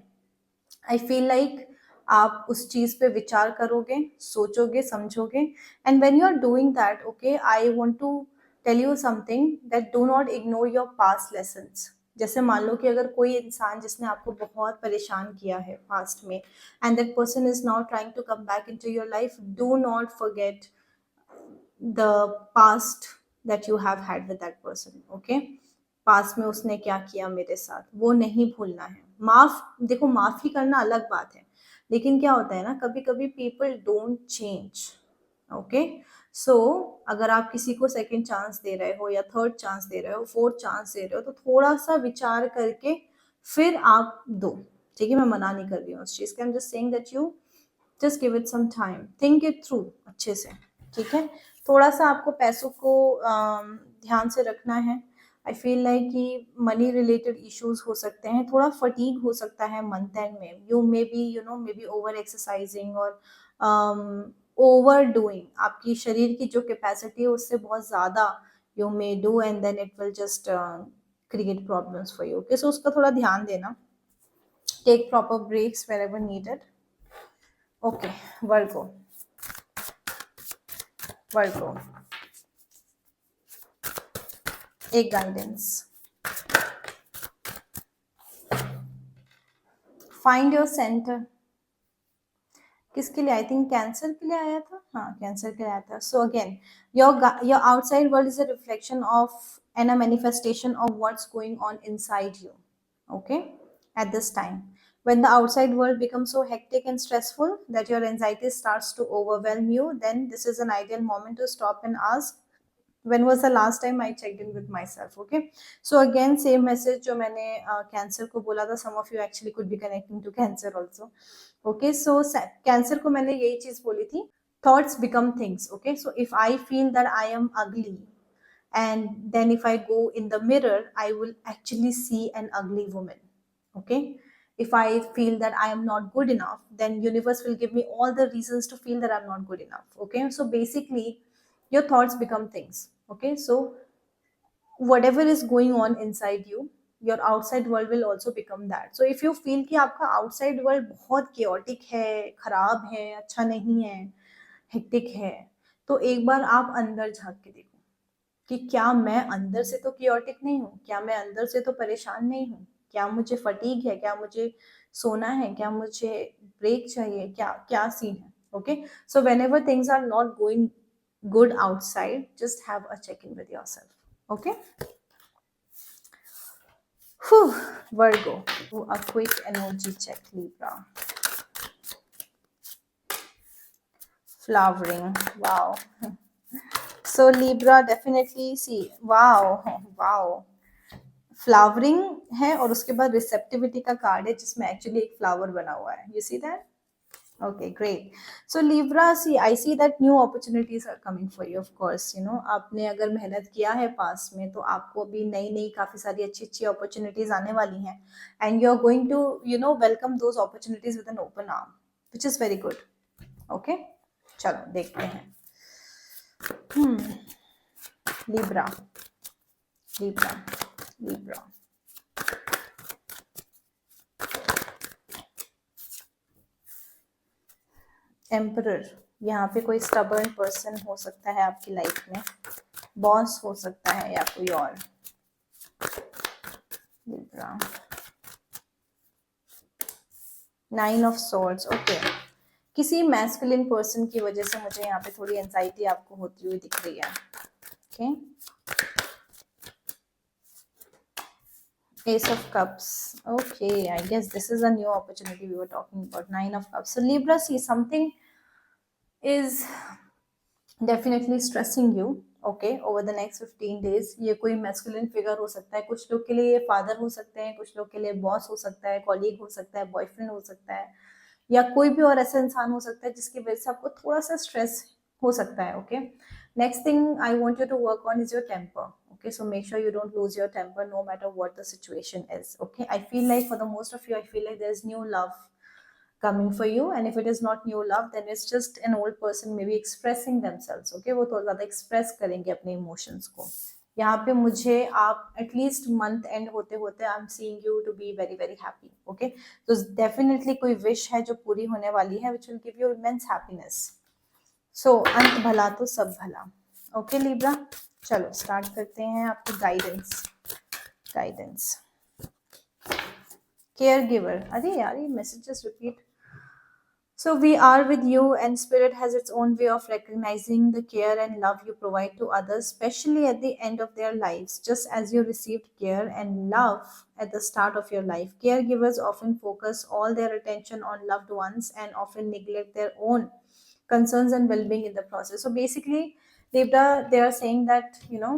आई फील लाइक आप उस चीज़ पे विचार करोगे, सोचोगे, समझोगे. And when you are doing that, okay, I want to tell you something that do not ignore your past lessons. जैसे मान लो कि अगर कोई इंसान जिसने आपको बहुत परेशान किया है पास्ट में, and that person is now trying to come back into your life, do not forget the past that you have had with that person. Okay, past में उसने क्या किया मेरे साथ, वो नहीं भूलना है. देखो, माफी करना अलग बात है, लेकिन क्या होता है ना, कभी कभी पीपल डोंट चेंज. ओके, सो अगर आप किसी को सेकंड चांस दे रहे हो या थर्ड चांस दे रहे हो, फोर्थ चांस दे रहे हो, तो थोड़ा सा विचार करके फिर आप दो. ठीक है, मैं मना नहीं कर रही हूँ उस चीज़ का. I am just saying that you just give it some time, think it through अच्छे से. ठीक है, थोड़ा सा आपको पैसों को ध्यान से रखना है. आई फील लाइक कि मनी रिलेटेड इश्यूज हो सकते हैं, थोड़ा फटीग हो सकता है मंथ एंड में. You may be over exercising और ओवर डूइंग. आपकी शरीर की जो कैपेसिटी है उससे बहुत ज़्यादा you may do, and then it will just create problems for you. Okay, so उसका थोड़ा ध्यान देना. Take proper breaks wherever needed. Okay, Virgo. Virgo, एक गाइडेंस. Find your centre. किसके लिए? आई थिंक कैंसर के लिए आया था. हाँ, कैंसर के लिए आया था. So again, your outside world is a reflection of and a manifestation of what's going on inside you. Okay, at this time, when the outside world becomes so hectic and stressful that your anxiety starts to overwhelm you, then this is an ideal moment to stop and ask, when was the last time I checked in with myself. Okay, so again same message जो मैंने cancer को बोला था. some of you actually could be connecting to cancer also. Okay so cancer को मैंने यही चीज बोली थी, thoughts become things. Okay so if I feel that I am अगली and then if I go in the mirror I will actually see an ugly woman. Okay, if I feel that I am not good enough, then universe will give me all the reasons to feel that I'm not good enough. Okay, so basically your thoughts become things. Okay, so whatever is going on inside you, your outside world will also become that. So if you feel कि आपका outside world बहुत chaotic है, खराब है, अच्छा नहीं है, hectic है, तो एक बार आप अंदर झांक के देखो कि क्या मैं अंदर से तो chaotic नहीं हूँ, क्या मैं अंदर से तो परेशान नहीं हूँ, क्या मुझे fatigue है, क्या मुझे सोना है, क्या मुझे break चाहिए, क्या क्या सीन है. Okay, so whenever things are not going good outside, just have a check in with yourself. Okay. Whew, Virgo. Do a quick energy check, Libra. Flowering. Wow. So Libra definitely see. Wow. Wow. Flowering है और उसके बाद receptivity का card है जिसमें actually एक flower बना हुआ है. You see that? Okay, great. So Libra, see, I see that new opportunities are coming for you, of course. You know, आपने अगर मेहनत किया है पास में तो आपको भी नई नई काफी सारी अच्छी अच्छी opportunities आने वाली हैं, and you're going to, you know, welcome those opportunities with an open arm, which is very good. Okay, चलो देखते हैं. Libra, Libra, Libra. एम्परर. यहाँ पे कोई स्टबर्न पर्सन हो सकता है आपकी लाइफ में, बॉस हो सकता है या कोई और. Libra. 9 of swords. ओके, किसी मैस्कुलिन पर्सन की वजह से मुझे यहाँ पे थोड़ी एंजाइटी आपको होती हुई दिख रही है. Okay, Ace of Cups. Okay, I guess this is a new opportunity we were talking about. 9 of Cups. So Libra, see, something is definitely stressing you. Okay, over the next 15 days. ये कोई masculine figure हो सकता है, कुछ लोग के लिए ये father हो सकते हैं, कुछ लोग के लिए boss हो सकता है, colleague हो सकता है, boyfriend हो सकता है, या कोई भी और ऐसा इंसान हो सकता है जिसकी वजह से आपको थोड़ा सा स्ट्रेस हो सकता है. Okay, next thing I want you to work on is your temper. Okay, so make sure you don't lose your temper no matter what the situation is. Okay, I feel like for the most of you, I feel like there's new love coming for you, and if it is not new love, then it's just an old person maybe expressing themselves. Okay, वो थोड़ा ज़्यादा express करेंगे अपने emotions को. यहाँ पे मुझे आप एटलीस्ट मंथ एंड होते होते I am seeing you to be very very happy. Okay, तो डेफिनेटली कोई विश है जो पूरी होने वाली है which will give you immense happiness. So अंत भला तो सब भला. ओके लिब्रा, चलो स्टार्ट करते हैं आपकी गाइडेंस. Guidance care giver. अरे यार ये messages repeat. So we are with you, and Spirit has its own way of recognizing the care and love you provide to others, especially at the end of their lives, just as you received care and love at the start of your life. Caregivers often focus all their attention on loved ones and often neglect their own concerns and well-being in the process. So basically, Libra, they are saying that, you know,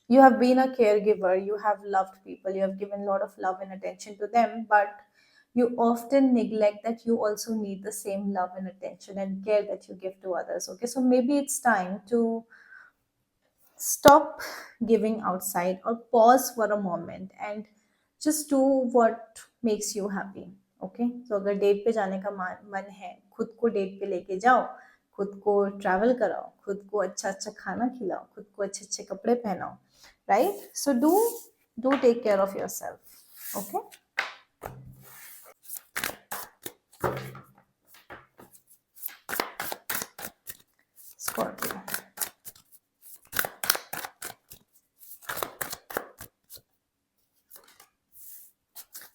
you have been a caregiver, you have loved people, you have given a lot of love and attention to them, but you often neglect that you also need the same love and attention and care that you give to others. Okay, so maybe it's time to stop giving outside or pause for a moment and just do what makes you happy. Okay, so अगर date पे जाने का मन है, खुद को date पे लेके जाओ, खुद को ट्रैवल कराओ, खुद को अच्छा अच्छा खाना खिलाओ, खुद को अच्छे अच्छे कपड़े पहनाओ. Right, so do take care of yourself. Okay. Scorpio.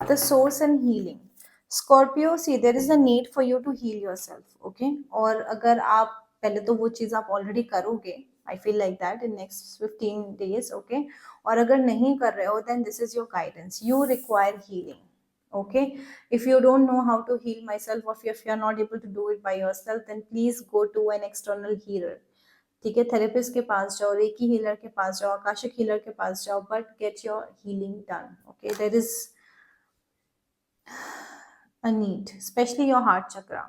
The source and healing. Scorpio, see, there is a need for you to heal yourself. Okay, और अगर आप पहले तो वो चीज़ आप ऑलरेडी करोगे, I feel like that in next 15 days. Okay, और अगर नहीं कर रहे हो, then this is your guidance. You require healing. Okay, if you don't know how to heal myself, or if you're not able to do it by yourself, then please go to an external healer. ठीक है, therapist के पास जाओ, recce healer के पास जाओ, Akashic healer के पास जाओ, but get your healing done. Okay, there is a need, especially your heart chakra.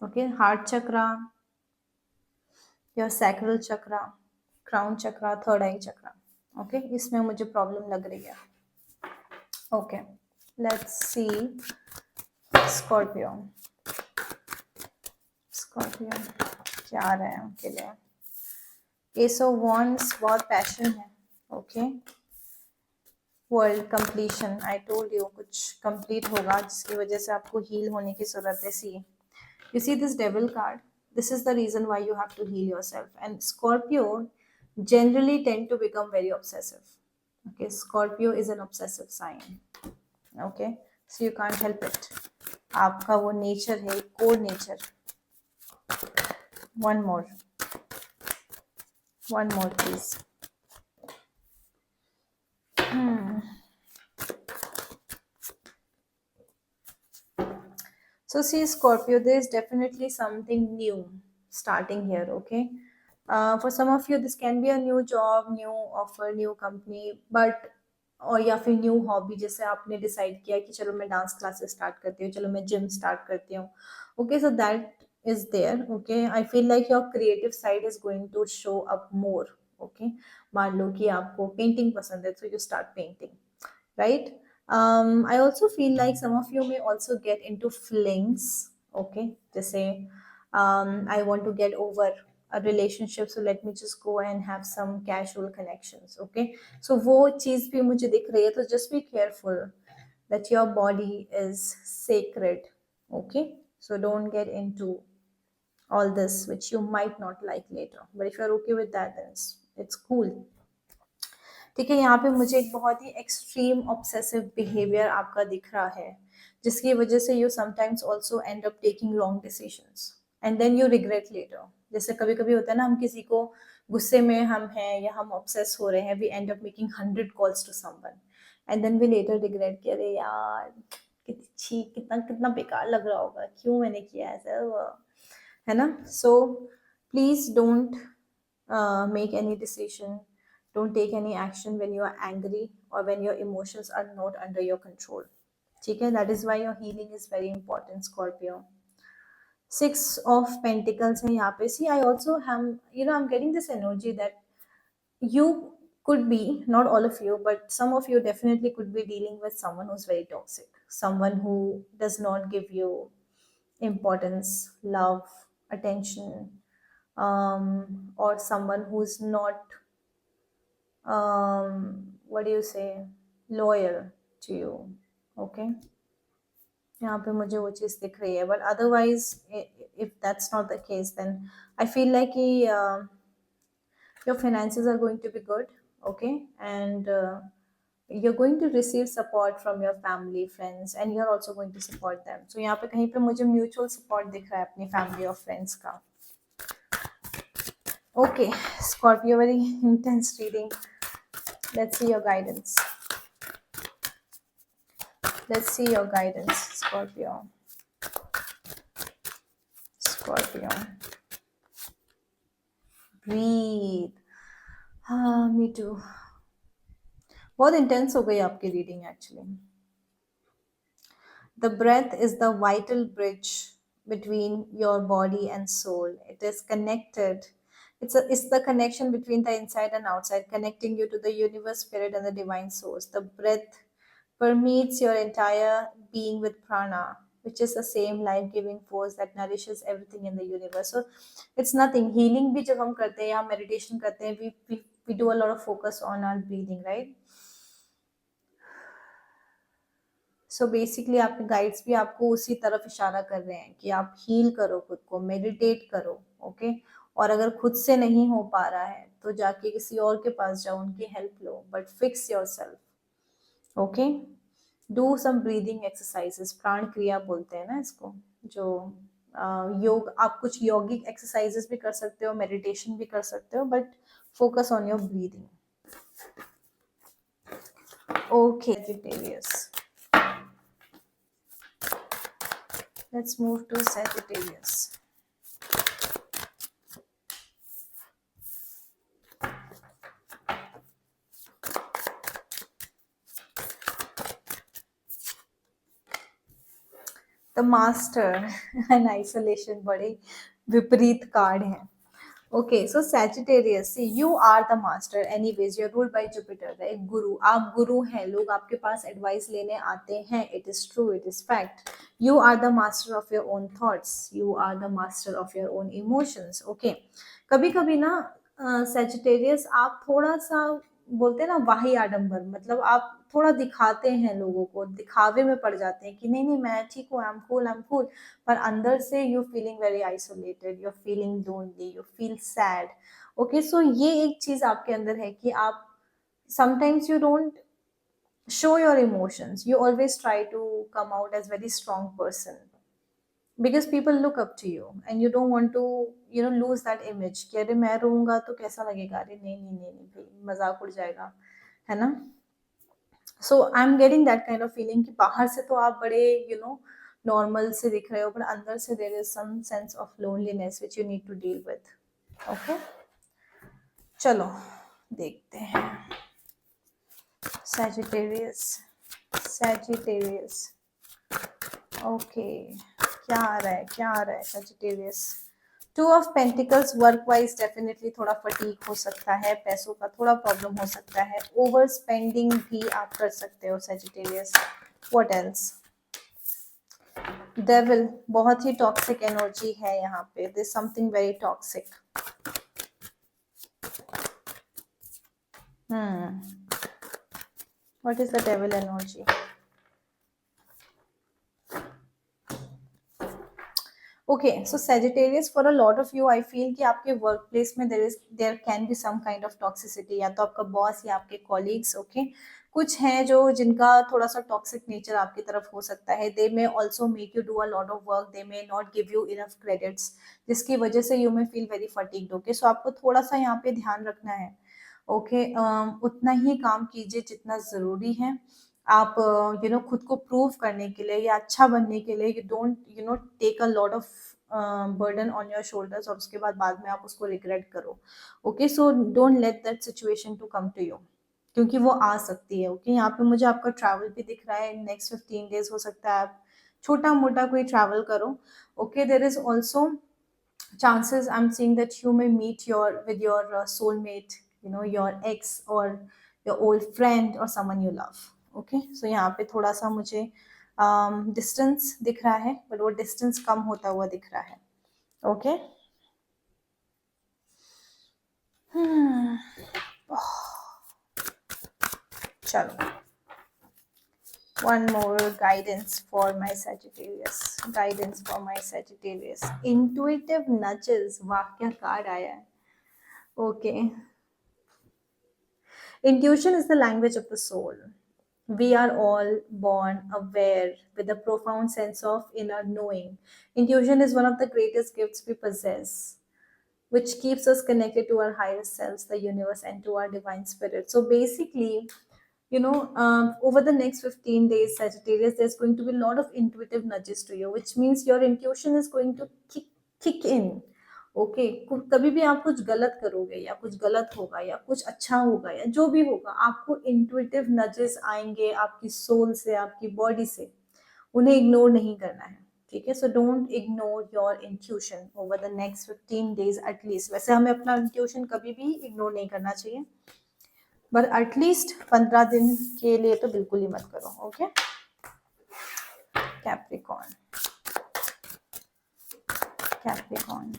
Okay, heart chakra, your sacral chakra, crown chakra, third eye chakra. Okay, इसमें मुझे problem लग रही है. Okay, let's see Scorpio. Scorpio क्या आ रहा है उनके लिए? Ace of Wands बहुत passion है. Okay, world completion. I told you कुछ कंप्लीट होगा जिसकी वजह से आपको हील होने की जरूरत है. See you see this devil card. This is the reason why you have to heal yourself. And Scorpio generally tend to become very obsessive. Okay, Scorpio is an obsessive sign. Okay, so you can't help it. आपका वो nature है, core nature. One more please. So see Scorpio, there is definitely something new starting here. Okay, for some of you this can be a new job, new offer, new company, but और या फिर new hobby. जैसे आपने decide किया कि चलो मैं dance classes start करती हूँ, चलो मैं जिम स्टार्ट करती हूँ. Okay, so that is there. Okay, I feel like your creative side is going to show up more. Okay, मान लो कि आपको पेंटिंग पसंद है, so you start painting, right? I also feel like some of you may also get into flings. Okay, just say I want to get over a relationship, so let me just go and have some casual connections. Okay, so वो चीज भी मुझे दिख रही है, तो just be careful that your body is sacred. Okay, so don't get into all this which you might not like later, but if you're okay with that, then it's cool. ठीक है, यहाँ पे मुझे एक बहुत ही एक्सट्रीम ऑब्सेसिव बिहेवियर आपका दिख रहा है, जिसकी वजह से you sometimes also end up taking wrong decisions and then you regret later. जैसे कभी कभी होता है ना, हम किसी को गुस्से में हम हैं या हम ऑब्सेस हो रहे हैं, we end up making 100 calls to someone and then we later regret कि अरे यार कितनी कितना कितना बेकार लग रहा होगा, क्यों मैंने किया ऐसा, है ना. So please don't make any decision, don't take any action when you are angry or when your emotions are not under your control. Okay, that is why your healing is very important, Scorpio. 6 of Pentacles है यहाँ पे. See, I also have, I'm getting this energy that you could be, not all of you, but some of you definitely could be dealing with someone who's very toxic, someone who does not give you importance, love, attention, or someone who's not what do you say, loyal to you. Okay, यहाँ पे मुझे वो चीज़ दिख रही है, but otherwise if that's not the case, then I feel like your finances are going to be good. Okay, and you're going to receive support from your family, friends, and you're also going to support them. So यहाँ पे कहीं पे मुझे mutual support दिख रहा है अपनी family और friends का. Okay, Scorpio, very intense reading. Let's see your guidance. Let's see your guidance, Scorpio. Scorpio. Breathe. हाँ, me too. बहुत intense हो गई आपकी reading actually. The breath is the vital bridge between your body and soul. It is connected. It's the connection between the inside and outside, connecting you to the universe, spirit, and the divine source. The breath permeates your entire being with prana, which is the same life-giving force that nourishes everything in the universe. So it's nothing. Healing भी जब हम करते हैं या meditation करते हैं, we do a lot of focus on our breathing, right? So basically आपके guides भी आपको उसी तरफ इशारा कर रहे हैं कि आप हील करो, खुद को मेडिटेट करो. ओके, और अगर खुद से नहीं हो पा रहा है तो जाके किसी और के पास जाओ, उनकी हेल्प लो, but fix yourself. Okay, do some breathing exercises, प्राण क्रिया बोलते हैं ना इसको, जो योग. आप कुछ योगिक एक्सरसाइजेस भी कर सकते हो, मेडिटेशन भी कर सकते हो, but focus on your breathing. Okay, Sagittarius. Let's move to Sagittarius. The master and isolation बड़े विपरीत कार्ड हैं. Okay, so Sagittarius, see, you are the master. Anyways, you're ruled by Jupiter, right? Guru, आप गुरु हैं. लोग आपके पास advice लेने आते हैं. It is true, it is fact. You are the master of your own thoughts. You are the master of your own emotions. Okay. कभी कभी ना Sagittarius, आप थोड़ा सा बोलते हैं ना वाही आडंबर, मतलब आप थोड़ा दिखाते हैं, लोगों को दिखावे में पड़ जाते हैं कि नहीं नहीं मैं ठीक हूँ, आई एम कूल, पर अंदर से you feeling very isolated, you feeling lonely, you feel sad. Okay, so ये एक चीज आपके अंदर है कि आप sometimes you don't show your emotions, you always try to come out as very strong person because people look up to you and you don't want to lose that image कि अरे मैं रोऊंगा तो कैसा लगेगा, अरे नहीं नहीं नहीं नहीं भाई मजाक उड़ जाएगा, है ना. So I am getting that kind of feeling कि बाहर से तो आप बड़े नॉर्मल से दिख रहे हो, पर अंदर से there is some sense of loneliness which you need to deal with. Okay, चलो देखते हैं. Sagittarius, Sagittarius. ओके, क्या आ रहा है, क्या आ रहा है Sagittarius. Two of pentacles, work wise definitely थोड़ा फटीक हो सकता है, पैसों का थोड़ा प्रॉब्लम हो सकता है, ओवर स्पेंडिंग भी आप कर सकते हो Sagittarius. What else. डेविल, बहुत ही टॉक्सिक एनर्जी है यहाँ पे. This something very toxic. What is the devil energy? Okay, so Sagittarius, for a lot of you, I feel कि आपके वर्क प्लेस में there can be some kind of toxicity. या तो आपका बॉस या आपके कॉलीग्स. ओके, कुछ हैं जो जिनका थोड़ा सा टॉक्सिक नेचर आपकी तरफ हो सकता है. They may also make you do a lot of work, they may not give you enough credits, जिसकी वजह से you may feel very fatigued. Okay, so आपको थोड़ा सा यहाँ पे ध्यान रखना है. ओके, उतना ही काम कीजिए जितना ज़रूरी है. आप खुद को प्रूव करने के लिए या अच्छा बनने के लिए, you don't take a lot of burden on your shoulders और उसके बाद में आप उसको रिग्रेट करो. Okay, so don't let that situation to come to you, क्योंकि वो आ सकती है. ओके, यहाँ पे मुझे आपका ट्रैवल भी दिख रहा है. नेक्स्ट 15 डेज हो सकता है आप छोटा मोटा कोई ट्रैवल करो. Okay, there is also chances I'm seeing that you may meet with your soulmate, your ex or your old friend or someone you love. Okay, so यहाँ पे थोड़ा सा मुझे डिस्टेंस दिख रहा है, बट वो डिस्टेंस कम होता हुआ दिख रहा है. ओके, चलो, one more guidance for my Sagittarius. Guidance for my Sagittarius. Intuitive nudges. वाह क्या कार्ड आया है. Okay. Intuition is the language of the soul. We are all born aware with a profound sense of inner knowing. Intuition is one of the greatest gifts we possess, which keeps us connected to our higher selves, the universe, and to our divine spirit. So basically, over the next 15 days, Sagittarius, there's going to be a lot of intuitive nudges to you, which means your intuition is going to kick in. Okay, कभी भी आप कुछ गलत करोगे या कुछ गलत होगा या कुछ अच्छा होगा या जो भी होगा, आपको इंट्यूटिव नजेस आएंगे आपकी सोल से, आपकी बॉडी से. उन्हें इग्नोर नहीं करना है. ठीक है, so don't ignore your intuition over the next 15 days at least. वैसे हमें अपना इंट्यूशन कभी भी इग्नोर नहीं करना चाहिए, पर एटलीस्ट 15 दिन के लिए तो बिल्कुल ही मत करो. Okay, Capricorn. Capricorn,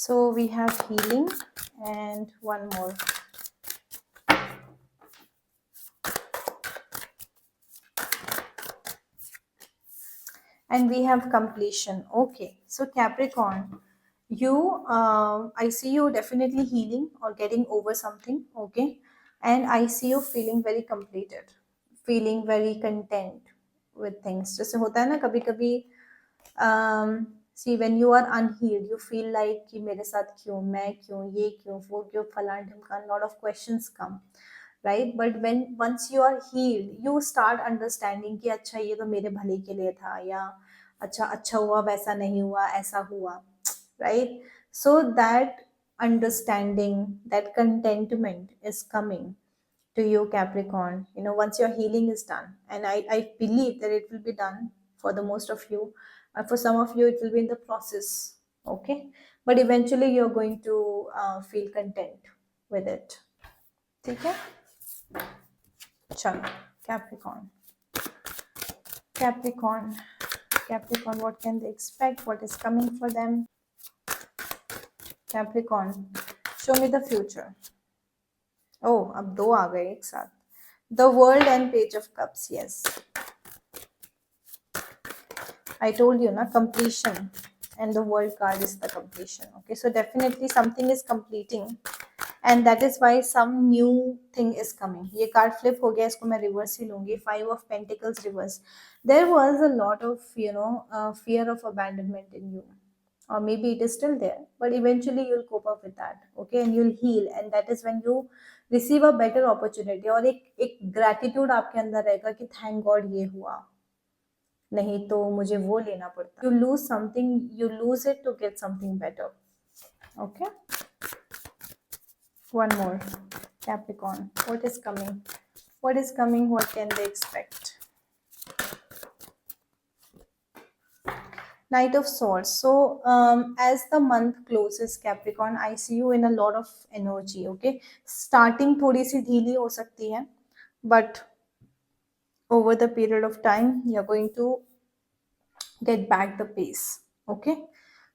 so we have healing and one more. And we have completion. Okay, so Capricorn, you I see you definitely healing or getting over something. Okay, and I see you feeling very completed, feeling very content with things. जैसे होता है ना कभी कभी, see when you are unhealed you feel like कि मेरे साथ क्यों, मैं क्यों, ये क्यों, वो क्यों, फलान ढिमकान, lot of questions come, right? But when once you are healed you start understanding कि अच्छा ये तो मेरे भले के लिए था, या अच्छा हुआ, वैसा नहीं हुआ, ऐसा हुआ, right? So that understanding, that contentment is coming to you, Capricorn. Once your healing is done, and I believe that it will be done for the most of you. For some of you, it will be in the process. Okay, but eventually you're going to feel content with it. Okay, chalo. Capricorn. Capricorn. Capricorn, what can they expect? What is coming for them? Capricorn, show me the future. Oh, अब दो आ गए एक साथ. The World and Page of Cups. Yes, I told you, na, completion. And the World card is the completion. Okay, so definitely something is completing. And that is why some new thing is coming. ये card flip हो गया, इसको मैं reverse ही लूँगी. 5 of Pentacles reverse. There was a lot of, fear of abandonment in you. Or maybe it is still there. But eventually you'll cope up with that. Okay, and you'll heal. And that is when you receive a better opportunity. और एक gratitude आपके अंदर रहेगा कि thank God ये हुआ. नहीं तो मुझे वो लेना पड़ता. You lose something, you lose it to get something better. Okay. One more. Capricorn, what is coming? What is coming? What can they expect? Knight of Swords. So as the month closes, Capricorn, I see you in a lot of energy. Okay, starting थोड़ी सी ढीली हो सकती है, but over the period of time you're going to get back the pace. Okay,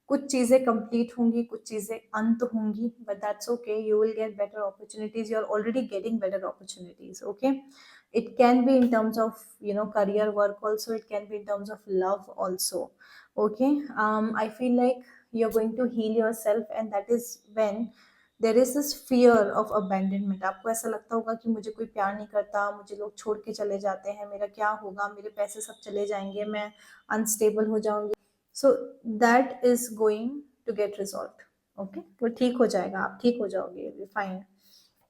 कुछ चीजें complete होंगी, कुछ चीजें अंत होंगी, but that's okay. You will get better opportunities. You're already getting better opportunities. Okay, it can be in terms of career work also. It can be in terms of love also. Okay, I feel like you're going to heal yourself, and that is when there is this fear of abandonment. आपको ऐसा लगता होगा कि मुझे कोई प्यार नहीं करता, मुझे लोग छोड़ के चले जाते हैं, मेरा क्या होगा, मेरे पैसे सब चले जाएंगे, मैं अनस्टेबल हो जाऊंगी. So that is going to get resolved. Okay, तो ठीक हो जाएगा, आप ठीक हो जाओगे, you'll be fine.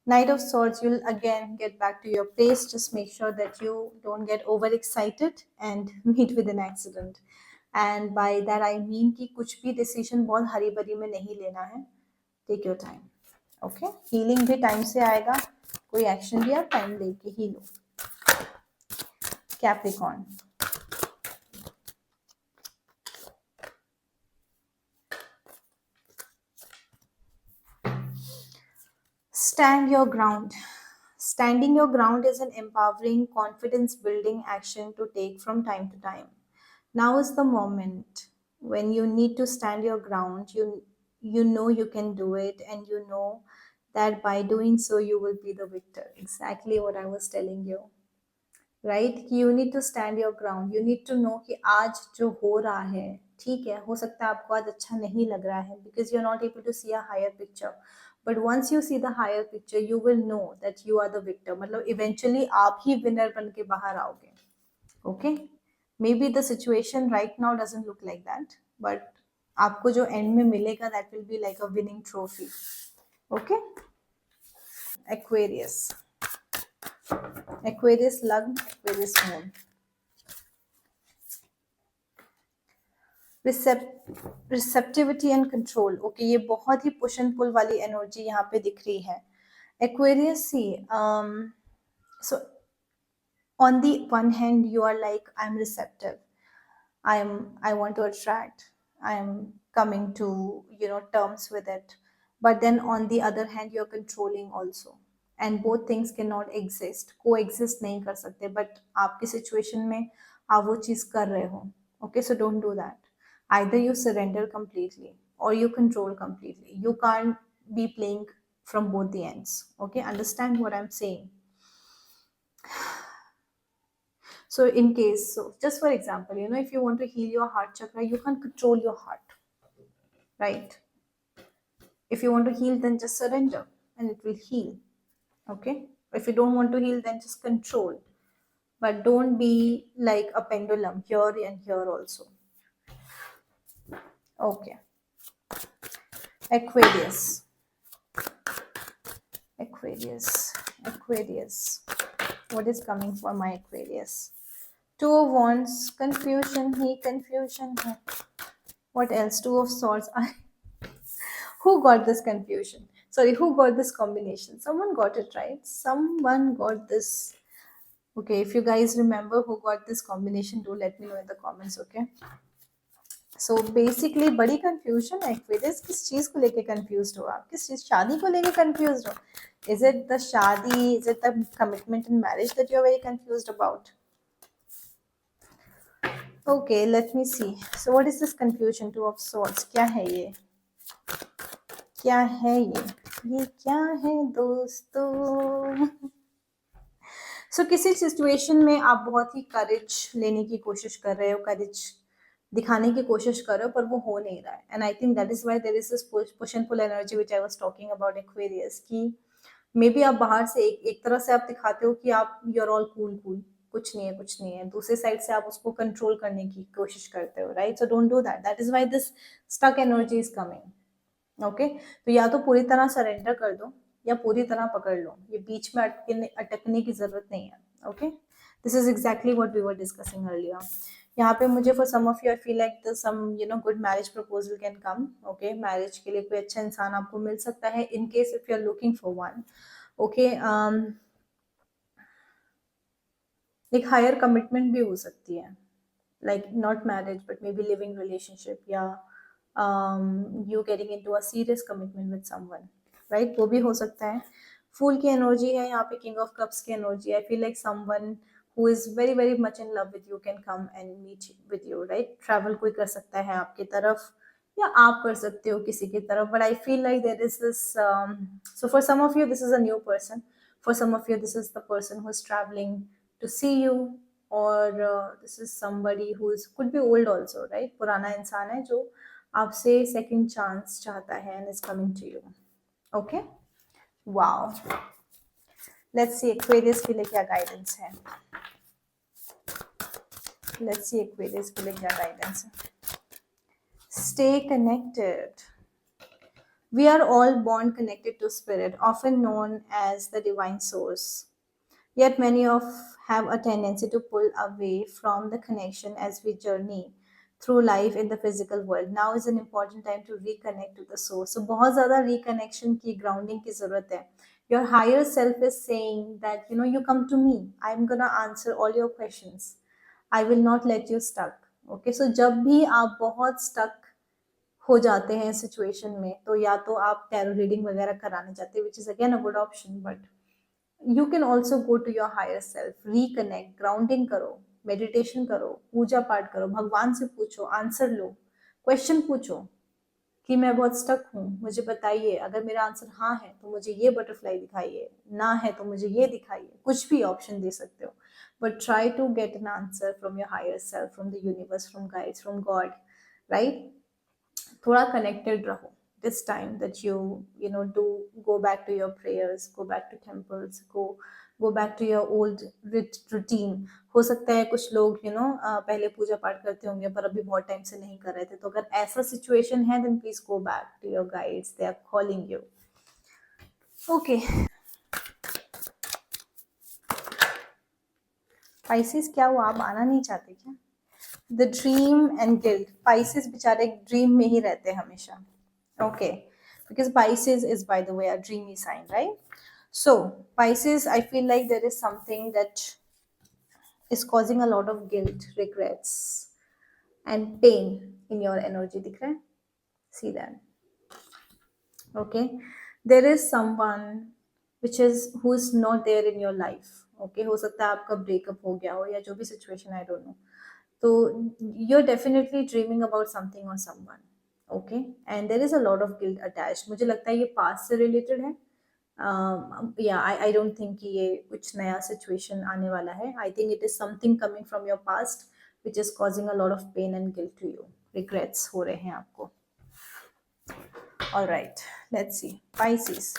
Knight of Swords, you'll again get back to your place. Just make sure that you don't get overexcited and meet with an accident. And by that I mean कि कुछ भी decision बहुत हरी भरी में नहीं लेना है. Take your time. Okay, healing भी time से आएगा. कोई action भी आप time लेके ही लो. Capricorn. Stand your ground. Standing your ground is an empowering, confidence building action to take from time to time. Now is the moment when you need to stand your ground. You know you can do it, and you know that by doing so you will be the victor. Exactly what I was telling you. Right कि you need to stand your ground. You need to know कि आज जो हो रहा है ठीक है, हो सकता है आपको आज अच्छा नहीं लग रहा है because you are not able to see a higher picture. But once you see the higher picture you will know that you are the victor. मतलब इवेंचुअली आप ही विनर बन के बाहर आओगे. Okay, maybe the situation right now doesn't look like that, but आपको जो end में मिलेगा that will be like a winning trophy. Okay. Aquarius. Aquarius Lagn, Aquarius Moon. Receptivity and control. Okay, ये बहुत ही पुश एंड पुल वाली energy यहाँ पे दिख रही है. Aquarius see, so on the one hand you are like, I'm receptive, I want to attract, I am coming to terms with it, but then on the other hand you're controlling also, and both things cannot exist, coexist नहीं कर सकते. but आपकी situation में आप वो चीज़ कर रहे हो. okay, so don't do that. Either you surrender completely or you control completely. You can't be playing from both the ends. Okay, understand what I'm saying? So in case, so just for example, if you want to heal your heart chakra, you can't control your heart, right? If you want to heal, then just surrender and it will heal. Okay, if you don't want to heal, then just control, but don't be like a pendulum here and here also. Okay. Aquarius. Aquarius. Aquarius. What is coming for my Aquarius? Two of Wands. Confusion. Confusion. What else? Two of Swords. Who got this confusion? Sorry, who got this combination? Someone got it right. Someone got this. Okay, if you guys remember who got this combination, do let me know in the comments. Okay. So basically बड़ी confusion है Aquarius, किस चीज को लेके confused हो आप? किस चीज, शादी को लेके confused हो? Is it the शादी? Is it the commitment in marriage that you are very confused about? Okay, let me see. So what is this confusion? Two of Swords. क्या है ये? क्या है ये? ये क्या है दोस्तों? So किसी सिचुएशन में आप बहुत ही करेज लेने की कोशिश कर रहे हो, करेज दिखाने की कोशिश कर रहे हो, पर वो हो नहीं रहा है. And I think that is why there is this push and pull energy which I was talking about Aquarius, कि मे बी आप बाहर से एक तरह से आप दिखाते हो कि आप you are all cool cool, कुछ नहीं है कुछ नहीं है, दूसरे साइड से आप उसको कंट्रोल करने की कोशिश करते हो, right? So don't do that. That is why this stuck energy is coming. Okay, तो या तो पूरी तरह सरेंडर कर दो या पूरी तरह पकड़ लो. ये बीच में अटकने की जरूरत नहीं है. Okay, this is exactly what we were discussing earlier. यहाँ पे मुझे for some of you I feel like some good marriage proposal can come. Okay, marriage के लिए कोई अच्छा इंसान आपको मिल सकता है in case if you are looking for one. Okay, एक हायर कमिटमेंट भी हो सकती है, like not marriage but maybe living relationship, या you getting into a serious commitment with someone, right? वो भी हो सकता है. फूल की एनर्जी है यहाँ पे, किंग ऑफ कप्स की energy. I feel like someone who is very very much in love with you can come and meet with you, right? travel कोई कर सकता है आपकी तरफ या आप कर सकते हो किसी की तरफ, but I feel like there is this so for some of you this is a new person, for some of you this is the person who is traveling to see you, or this is somebody who is could be old also, right? पुराना इंसान है जो आपसे second chance चाहता है and is coming to you. Okay, wow. Let's see Aquarius के लिए क्या guidance है. Let's see Aquarius के लिए क्या guidance है. Stay connected. We are all born connected to spirit, often known as the divine source. Yet many of have a tendency to pull away from the connection as we journey through life in the physical world. Now is an important time to reconnect to the source. So बहुत ज़्यादा reconnection की, grounding की ज़रूरत है. Your higher self is saying that you come to me. I'm gonna answer all your questions. I will not let you stuck. Okay, so जब भी आप बहुत stuck हो जाते हैं सिचुएशन में, तो या तो आप टैरो रीडिंग वगैरह कराने जाते हैं, which is again a good option, but you can also go to your higher self, reconnect, grounding करो, meditation करो, पूजा पाठ करो, भगवान से पूछो, आंसर लो, क्वेश्चन पूछो कि मैं बहुत स्टक हूँ, मुझे बताइए. अगर मेरा आंसर हाँ है तो मुझे ये बटरफ्लाई दिखाइए, ना है तो मुझे ये दिखाइए. कुछ भी ऑप्शन दे सकते हो, but try to get an answer from your higher self, from the universe, from guides, from God, right? थोड़ा कनेक्टेड रहो this time, that do go back to your prayers, go back to temples, go back to your old routine. हो सकता है कुछ लोग पहले पूजा पाठ करते होंगे पर अभी बहुत टाइम से नहीं कर रहे थे, तो अगर ऐसा सिचुएशन है then please go back to your guides, they are calling you. Okay, Pisces, क्या हुआ, आप आना नहीं चाहते क्या? The dream and guilt. Pisces बेचारे ड्रीम में ही रहते हैं हमेशा. Okay, because Pisces is, by the way, a dreamy sign, right? So Pisces, I feel like there is something that is causing a lot of guilt, regrets and pain in your energy. दिख रहा है? See that? Okay, there is someone who is not there in your life. Okay, हो सकता है आपका breakup हो गया हो या जो भी situation, I don't know. So you're definitely dreaming about something or someone. Okay, and there is a lot of guilt attached. मुझे लगता है ये past से related है. Yeah, I don't think कि ये कुछ नया situation आने वाला है. I think it is something coming from your past which is causing a lot of pain and guilt to you. Regrets हो रहे हैं आपको. All right, let's see. Pisces.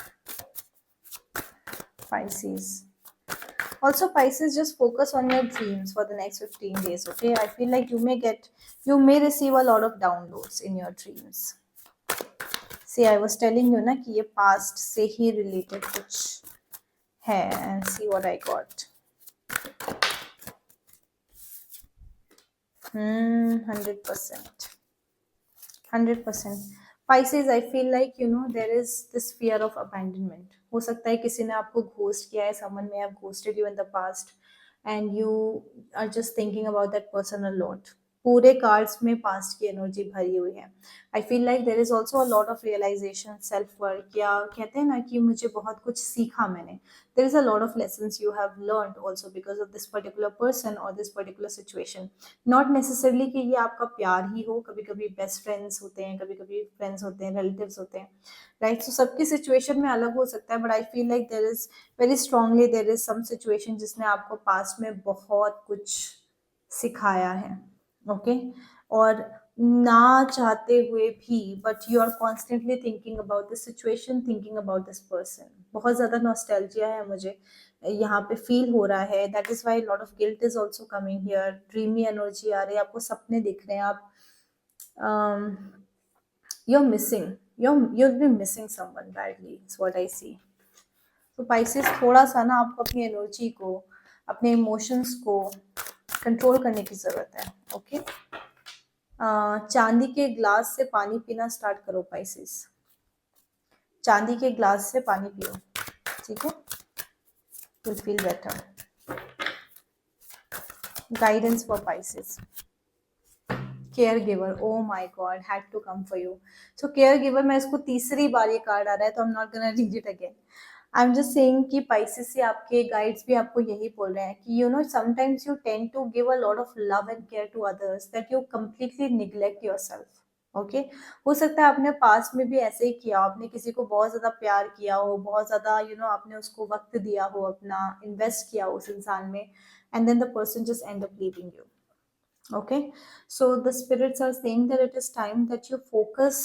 Also, Pisces, just focus on your dreams for the next 15 days. Okay, I feel like you may receive a lot of downloads in your dreams. See, I was telling you ना कि ये past से ही related कुछ है, and see what I got. 100%. Pisces, I feel like there is this fear of abandonment. हो सकता है किसी ने आपको घोस्ट किया है, someone may have ghosted you in the past and you are just thinking about that person a lot. पूरे cards में पास्ट की एनर्जी भरी हुई है. I feel like there is also a lot of realization, self work, या कहते हैं ना कि मुझे बहुत कुछ सीखा मैंने. There is a lot of lessons you have learned also because of this particular person और this particular situation. Not necessarily कि ये आपका प्यार ही हो, कभी कभी बेस्ट फ्रेंड्स होते हैं, कभी कभी फ्रेंड्स होते हैं, रिलेटिव्स होते हैं, राइट. सो सबकी सिचुएशन में अलग हो सकता है, but I feel like there is very strongly there is some situation जिसने आपको पास्ट में बहुत कुछ सिखाया है. ओके. और ना चाहते हुए भी, but you are constantly thinking about this situation, thinking about this person. बहुत ज्यादा नॉस्टैल्जिया है मुझे यहाँ पे फील हो रहा है. That is why lot of guilt is also coming here. Dreamy energy आ रही है, आपको सपने दिख रहे हैं, आप you're missing, you'll be missing someone badly is what I see. तो Pisces, थोड़ा सा ना आपको अपनी एनर्जी को, अपने इमोशंस को कंट्रोल करने की जरूरत है. ओके. चांदी के ग्लास से पानी पीना स्टार्ट करो Pisces. चांदी के ग्लास से पानी पियो, ठीक है. you'll feel better. Guidance for Pisces. Caregiver, oh my god, had to come for you. So caregiver, मैं इसको तीसरी बार ये कार्ड आ रहा है, तो I'm not gonna read it again. I'm just saying कि Pisces से आपके गाइड्स भी आपको यही बोल रहे हैं कि sometimes you tend to give a lot of love and care to others that you completely neglect yourself. Okay. हो सकता है आपने पास्ट में भी ऐसे ही किया, आपने किसी को बहुत ज्यादा प्यार किया हो, बहुत ज्यादा आपने उसको वक्त दिया हो, अपना इन्वेस्ट किया हो उस इंसान में, and then the person just end up leaving you. Okay, so the spirits are saying that it is time that you focus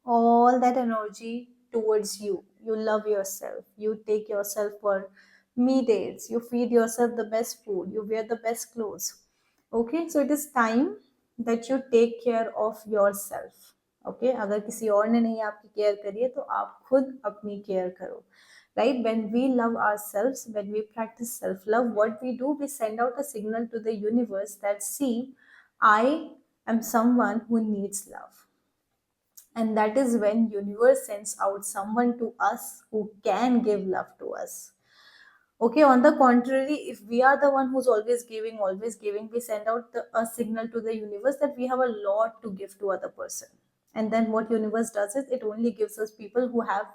all that energy towards you. You love yourself, you take yourself for me dates, you feed yourself the best food, you wear the best clothes. Okay, so it is time that you take care of yourself. Okay, अगर किसी और ने नहीं आपकी care करी है, तो आप खुद अपनी केयर करो. Right, when we love ourselves, when we practice self love, what we do, we send out a signal to the universe that, see, I am someone who needs love. And that is when universe sends out someone to us who can give love to us. Okay, on the contrary, if we are the one who's always giving, we send out a signal to the universe that we have a lot to give to other person. And then what universe does is it only gives us people who have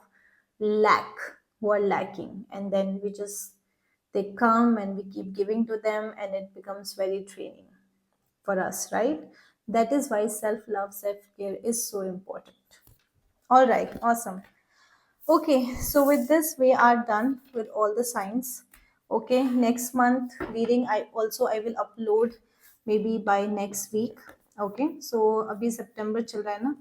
who are lacking, and then they come and we keep giving to them, and it becomes very draining for us, right? That is why self love, self care is so important. All right, awesome. Okay, so with this we are done with all the signs. Okay, next month reading I will upload maybe by next week. Okay, so अभी सितंबर चल रहा है ना,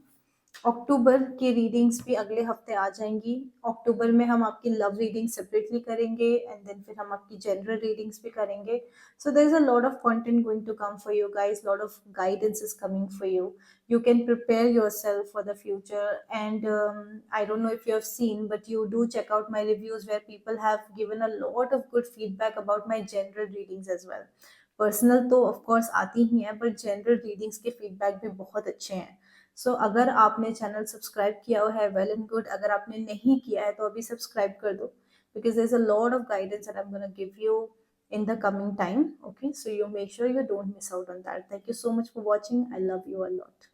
अक्टूबर की readings भी अगले हफ्ते आ जाएंगी. अक्टूबर में हम आपकी लव रीडिंग सेपरेटली करेंगे, एंड देन फिर हम आपकी जनरल रीडिंग्स भी करेंगे. So there is a lot of content going to come for you guys, lot of guidance is coming for you. You can prepare yourself for the future, and I don't know if you have seen, but you do check out my reviews where people have given a lot of good feedback about my general readings as well. Personal तो of course आती ही है, but general readings के feedback भी बहुत अच्छे हैं. सो अगर आपने चैनल सब्सक्राइब किया हुआ है, वेल एंड गुड. अगर आपने नहीं किया है तो अभी सब्सक्राइब कर दो, because there's a lot of guidance that I'm going to give you in the coming time. Okay, so you make sure you don't miss out on that. Thank you so much for watching. I love you a lot.